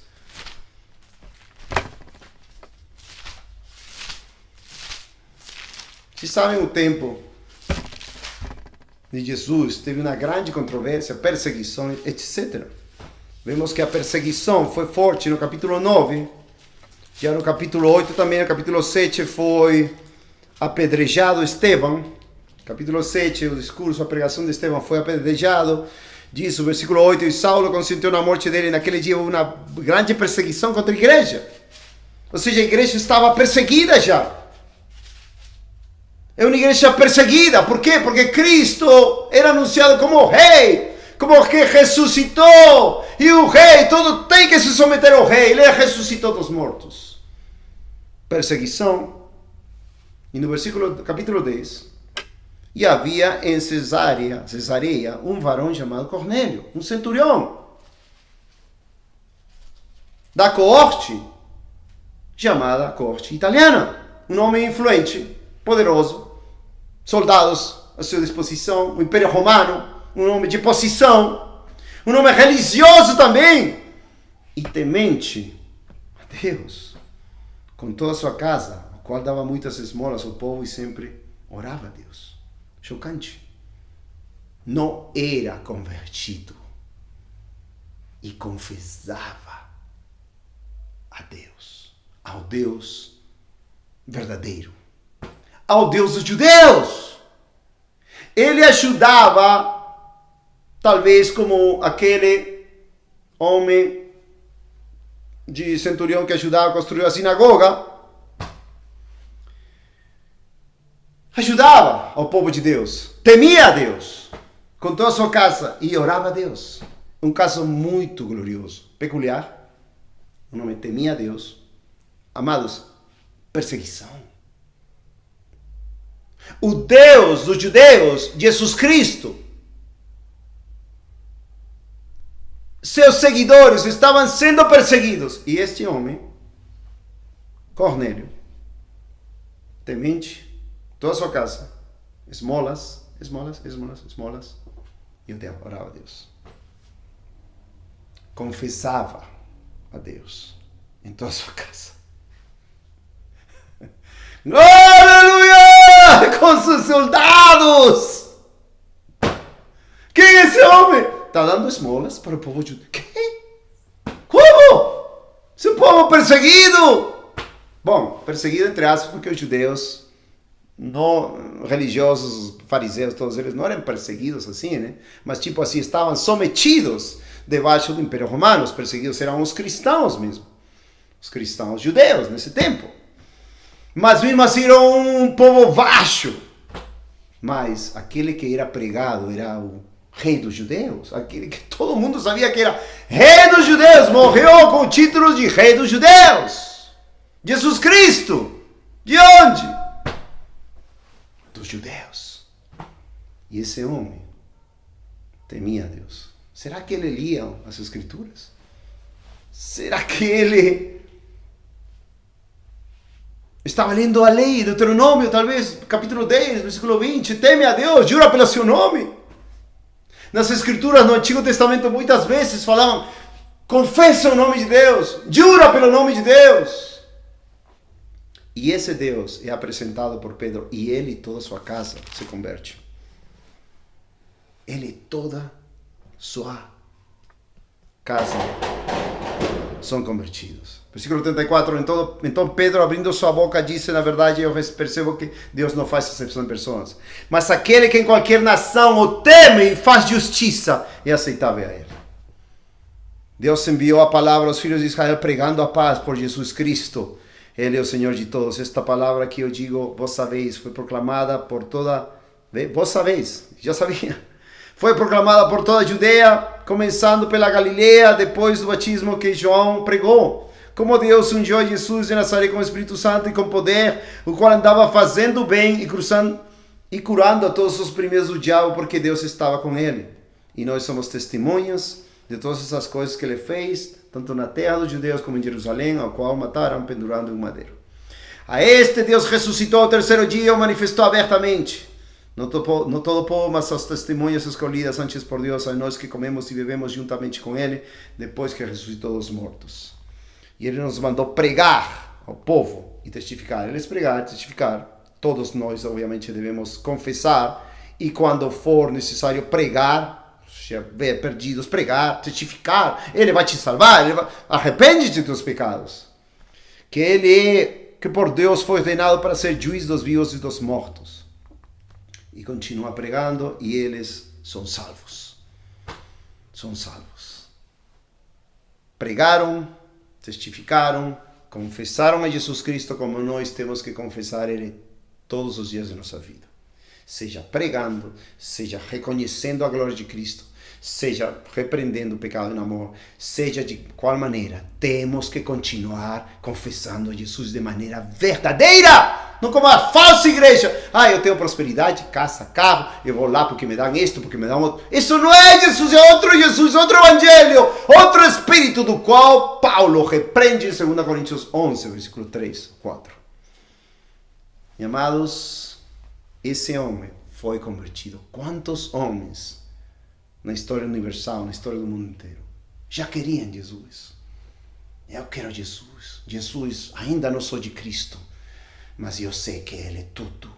Vocês sabem o tempo de Jesus, teve uma grande controvérsia, perseguição, etc. Vemos que a perseguição foi forte no capítulo 9, já no capítulo 8 também, no capítulo 7 foi apedrejado Estevão. Capítulo 7, o discurso, a pregação de Estevão foi apedrejado. Diz o versículo 8, e Saulo consentiu na morte dele. Naquele dia houve uma grande perseguição contra a igreja. Ou seja, a igreja estava perseguida já. É uma igreja perseguida. Por quê? Porque Cristo era anunciado como rei, como que ressuscitou. E o rei, todo tem que se submeter ao rei. Ele ressuscitou dos mortos. Perseguição. E no capítulo 10... E havia em Cesareia, um varão chamado Cornélio, um centurião, da corte, chamada corte italiana. Um homem influente, poderoso, soldados à sua disposição, o Império Romano, um homem de posição, um homem religioso também, e temente a Deus, com toda a sua casa, o qual dava muitas esmolas ao povo e sempre orava a Deus. Chocante. Não era convertido e confessava a Deus, ao Deus verdadeiro, ao Deus dos judeus. Ele ajudava, talvez como aquele homem de centurião que ajudava a construir a sinagoga. Ajudava ao povo de Deus, temia a Deus, com toda a sua casa, e orava a Deus. Um caso muito glorioso, peculiar. Um homem temia a Deus. Amados, perseguição. O Deus dos judeus, Jesus Cristo, seus seguidores estavam sendo perseguidos. E este homem, Cornélio, temente, toda a sua casa, esmolas, e o Deus orava a Deus. Confessava a Deus em toda a sua casa. Aleluia! Com seus soldados! Quem é esse homem? Está dando esmolas para o povo judeu. Quem? Como? Seu povo perseguido! Bom, perseguido entre aspas, porque os judeus não religiosos, fariseus, todos eles não eram perseguidos assim, né? Mas tipo assim, estavam sometidos debaixo do Império Romano. Os perseguidos eram os cristãos mesmo, os cristãos judeus nesse tempo. Mas mesmo assim eram um povo baixo. Mas aquele que era pregado era o rei dos judeus, aquele que todo mundo sabia que era rei dos judeus, morreu com o título de rei dos judeus. Jesus Cristo. De onde? Dos judeus. E esse homem temia a Deus. Será que ele lia as Escrituras? Será que ele estava lendo a lei, Deuteronômio, talvez capítulo 10, versículo 20, teme a Deus, jura pelo seu nome? Nas Escrituras, no Antigo Testamento, muitas vezes falavam, confessa o nome de Deus, jura pelo nome de Deus. E esse Deus é apresentado por Pedro, e ele e toda a sua casa se converte. Ele e toda sua casa são convertidos. Versículo 34, então Pedro, abrindo sua boca, disse, na verdade, eu percebo que Deus não faz exceção de pessoas, mas aquele que em qualquer nação o teme e faz justiça é aceitável a ele. Deus enviou a palavra aos filhos de Israel pregando a paz por Jesus Cristo. Ele é o Senhor de todos. Esta palavra que eu digo, vós sabeis, foi proclamada por toda... Vós sabeis, já sabia. Foi proclamada por toda a Judeia, começando pela Galileia, depois do batismo que João pregou. como Deus ungiu Jesus de Nazaré com o Espírito Santo e com poder, o qual andava fazendo bem e curando a todos os oprimidos do diabo, porque Deus estava com ele. E nós somos testemunhas de todas essas coisas que ele fez, tanto na terra dos judeus como em Jerusalém, ao qual mataram pendurando em um madeiro. A este Deus ressuscitou ao terceiro dia e o manifestou abertamente. Não todo o povo, mas as testemunhas escolhidas antes por Deus, a nós que comemos e bebemos juntamente com ele, depois que ressuscitou dos mortos. E ele nos mandou pregar ao povo e testificar. Eles pregar, testificar. Todos nós, obviamente, devemos confessar. E quando for necessário pregar, se houver perdidos, pregar, testificar. Ele vai te salvar. Arrepende-te dos pecados. Que por Deus foi ordenado para ser juiz dos vivos e dos mortos. E continua pregando e eles são salvos. São salvos. Pregaram, testificaram, confessaram a Jesus Cristo como nós temos que confessar Ele todos os dias da nossa vida. Seja pregando, seja reconhecendo a glória de Cristo, seja repreendendo o pecado em amor, seja de qual maneira, temos que continuar confessando a Jesus de maneira verdadeira. Não como a falsa igreja. Eu tenho prosperidade, casa, carro, eu vou lá porque me dão isto, porque me dão outro. Isso não é Jesus, é outro Jesus, outro evangelho, outro espírito do qual Paulo repreende em 2 Coríntios 11, versículo 3, 4. Meus amados, esse homem foi convertido. Quantos homens na história universal, na história do mundo inteiro, já queriam Jesus? Eu quero Jesus. Jesus, ainda não sou de Cristo, mas eu sei que Ele é tudo.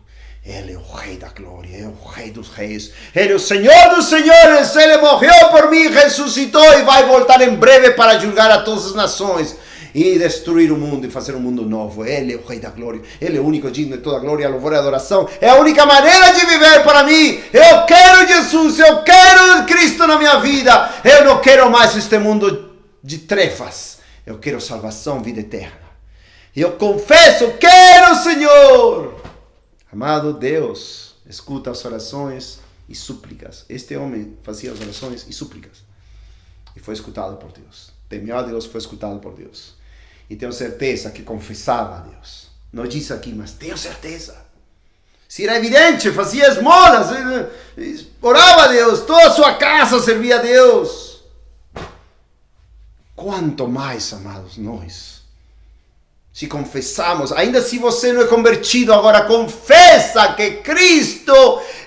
Ele é o Rei da Glória, é o Rei dos Reis, Ele é o Senhor dos Senhores, Ele morreu por mim, ressuscitou e vai voltar em breve para julgar a todas as nações e destruir o mundo e fazer um mundo novo. Ele é o Rei da Glória, Ele é o único digno de toda a glória, louvor e adoração. É a única maneira de viver para mim. Eu quero Jesus, eu quero Cristo na minha vida. Eu não quero mais este mundo de trevas. Eu quero salvação, vida eterna. Eu confesso, quero o Senhor. Amado Deus, escuta as orações e súplicas. Este homem fazia as orações e súplicas. E foi escutado por Deus. Temeu a Deus, foi escutado por Deus. E tenho certeza que confessava a Deus. Não disse aqui, mas tenho certeza. Se era evidente, fazia esmolas, orava a Deus, toda a sua casa servia a Deus. Quanto mais, amados, nós. Se confessamos, ainda se você não é convertido, agora confessa que Cristo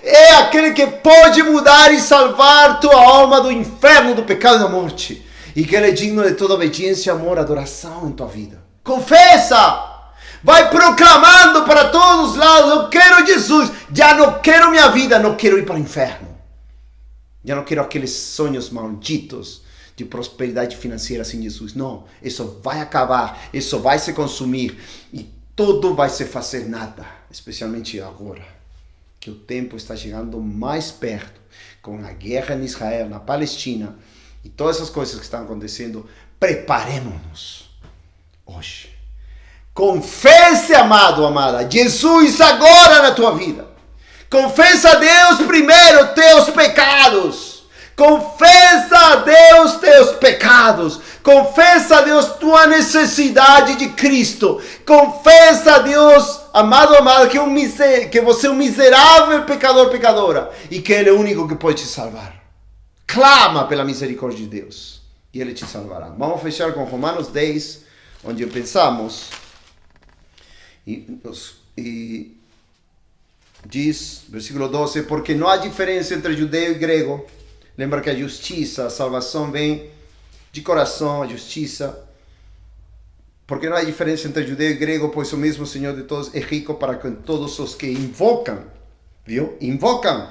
é aquele que pode mudar e salvar tua alma do inferno, do pecado e da morte. E que Ele é digno de toda obediência, amor, adoração em tua vida. Confessa! Vai proclamando para todos os lados, eu quero Jesus, já não quero minha vida, não quero ir para o inferno. Já não quero aqueles sonhos malditos de prosperidade financeira sem Jesus. Não, isso vai acabar, isso vai se consumir e tudo vai se fazer nada, especialmente agora, que o tempo está chegando mais perto, com a guerra em Israel, na Palestina e todas essas coisas que estão acontecendo. Preparemos-nos hoje. Confesse, amado, amada, Jesus agora na tua vida. Confessa a Deus primeiro teus pecados. Confessa a Deus teus pecados. Confessa a Deus tua necessidade de Cristo. Confessa a Deus, amado, amada, que você é um miserável pecador, pecadora. E que Ele é o único que pode te salvar. Clama pela misericórdia de Deus. E Ele te salvará. Vamos fechar com Romanos 10, onde pensamos. E diz, versículo 12, porque não há diferença entre judeu e grego. Lembra que a justiça, a salvação vem de coração, a justiça. Porque não há diferença entre judeu e grego, pois o mesmo Senhor de todos é rico para com todos os que invocam. Viu? Invocam.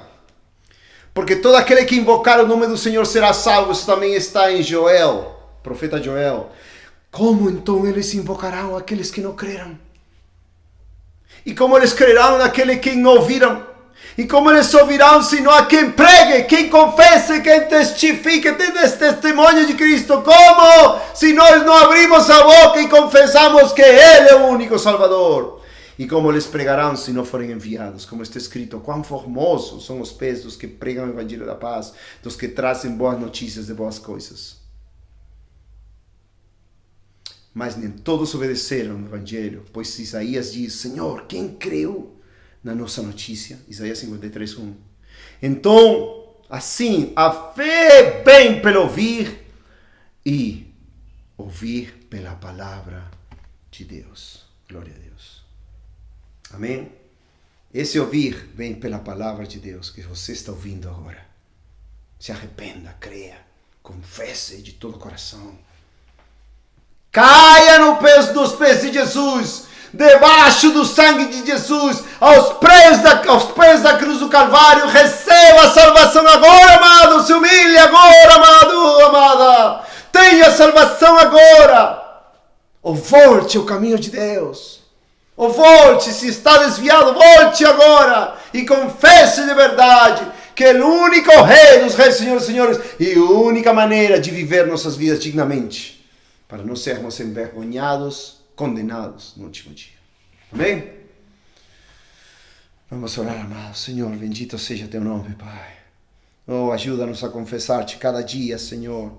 Porque todo aquele que invocar o nome do Senhor será salvo. Isso também está em Joel, profeta Joel. Como então eles invocarão aqueles que não creram? E como eles crerão naquele que não ouviram? E como eles ouvirão, senão a quem pregue, quem confesse, quem testifique, tem testemunho de Cristo? Como? Se nós não abrimos a boca e confessamos que Ele é o único Salvador. E como eles pregarão se não forem enviados? Como está escrito, quão formosos são os pés dos que pregam o Evangelho da paz, dos que trazem boas notícias de boas coisas. mas nem todos obedeceram ao Evangelho, pois Isaías diz, Senhor, quem creu na nossa notícia? Isaías 53:1. Então, assim, a fé vem pelo ouvir e ouvir pela palavra de Deus. Glória a Deus. Amém? Esse ouvir vem pela palavra de Deus que você está ouvindo agora. Se arrependa, creia, confesse de todo o coração. Caia nos pés de Jesus, debaixo do sangue de Jesus, aos pés da cruz do Calvário. Receba a salvação agora, amado. Se humilhe agora, amado, amada. Tenha salvação agora. Ou volte ao caminho de Deus. Ou volte, se está desviado, volte agora e confesse de verdade que é o único Rei dos Reis, Senhoras e Senhores, e a única maneira de viver nossas vidas dignamente, para não sermos envergonhados, condenados no último dia. Amém? Vamos orar, amado. Senhor, bendito seja teu nome, Pai. Oh, ajuda-nos a confessar-te cada dia, Senhor,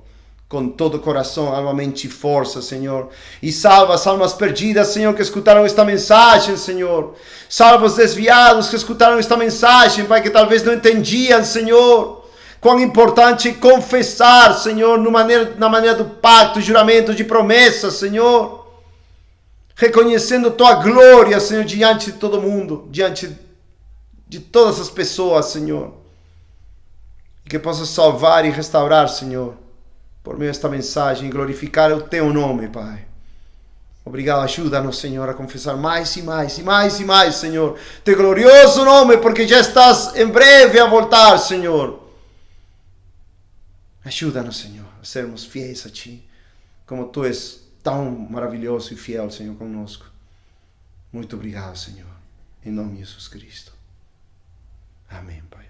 com todo o coração, alma, mente e força, Senhor. E salva as almas perdidas, Senhor, que escutaram esta mensagem, Senhor. Salva os desviados que escutaram esta mensagem, Pai, que talvez não entendiam, Senhor. Quão importante é confessar, Senhor, na maneira do pacto, juramento, de promessa, Senhor. Reconhecendo Tua glória, Senhor, diante de todo mundo, diante de todas as pessoas, Senhor. E que possa salvar e restaurar, Senhor, por meio desta mensagem, e glorificar o Teu nome, Pai. Obrigado, ajuda-nos, Senhor, a confessar mais e mais, e mais e mais, Senhor, Teu glorioso nome, porque já estás em breve a voltar, Senhor. Ajuda-nos, Senhor, a sermos fiéis a Ti, como Tu és tão maravilhoso e fiel, Senhor, conosco. Muito obrigado, Senhor, em nome de Jesus Cristo. Amém, Pai.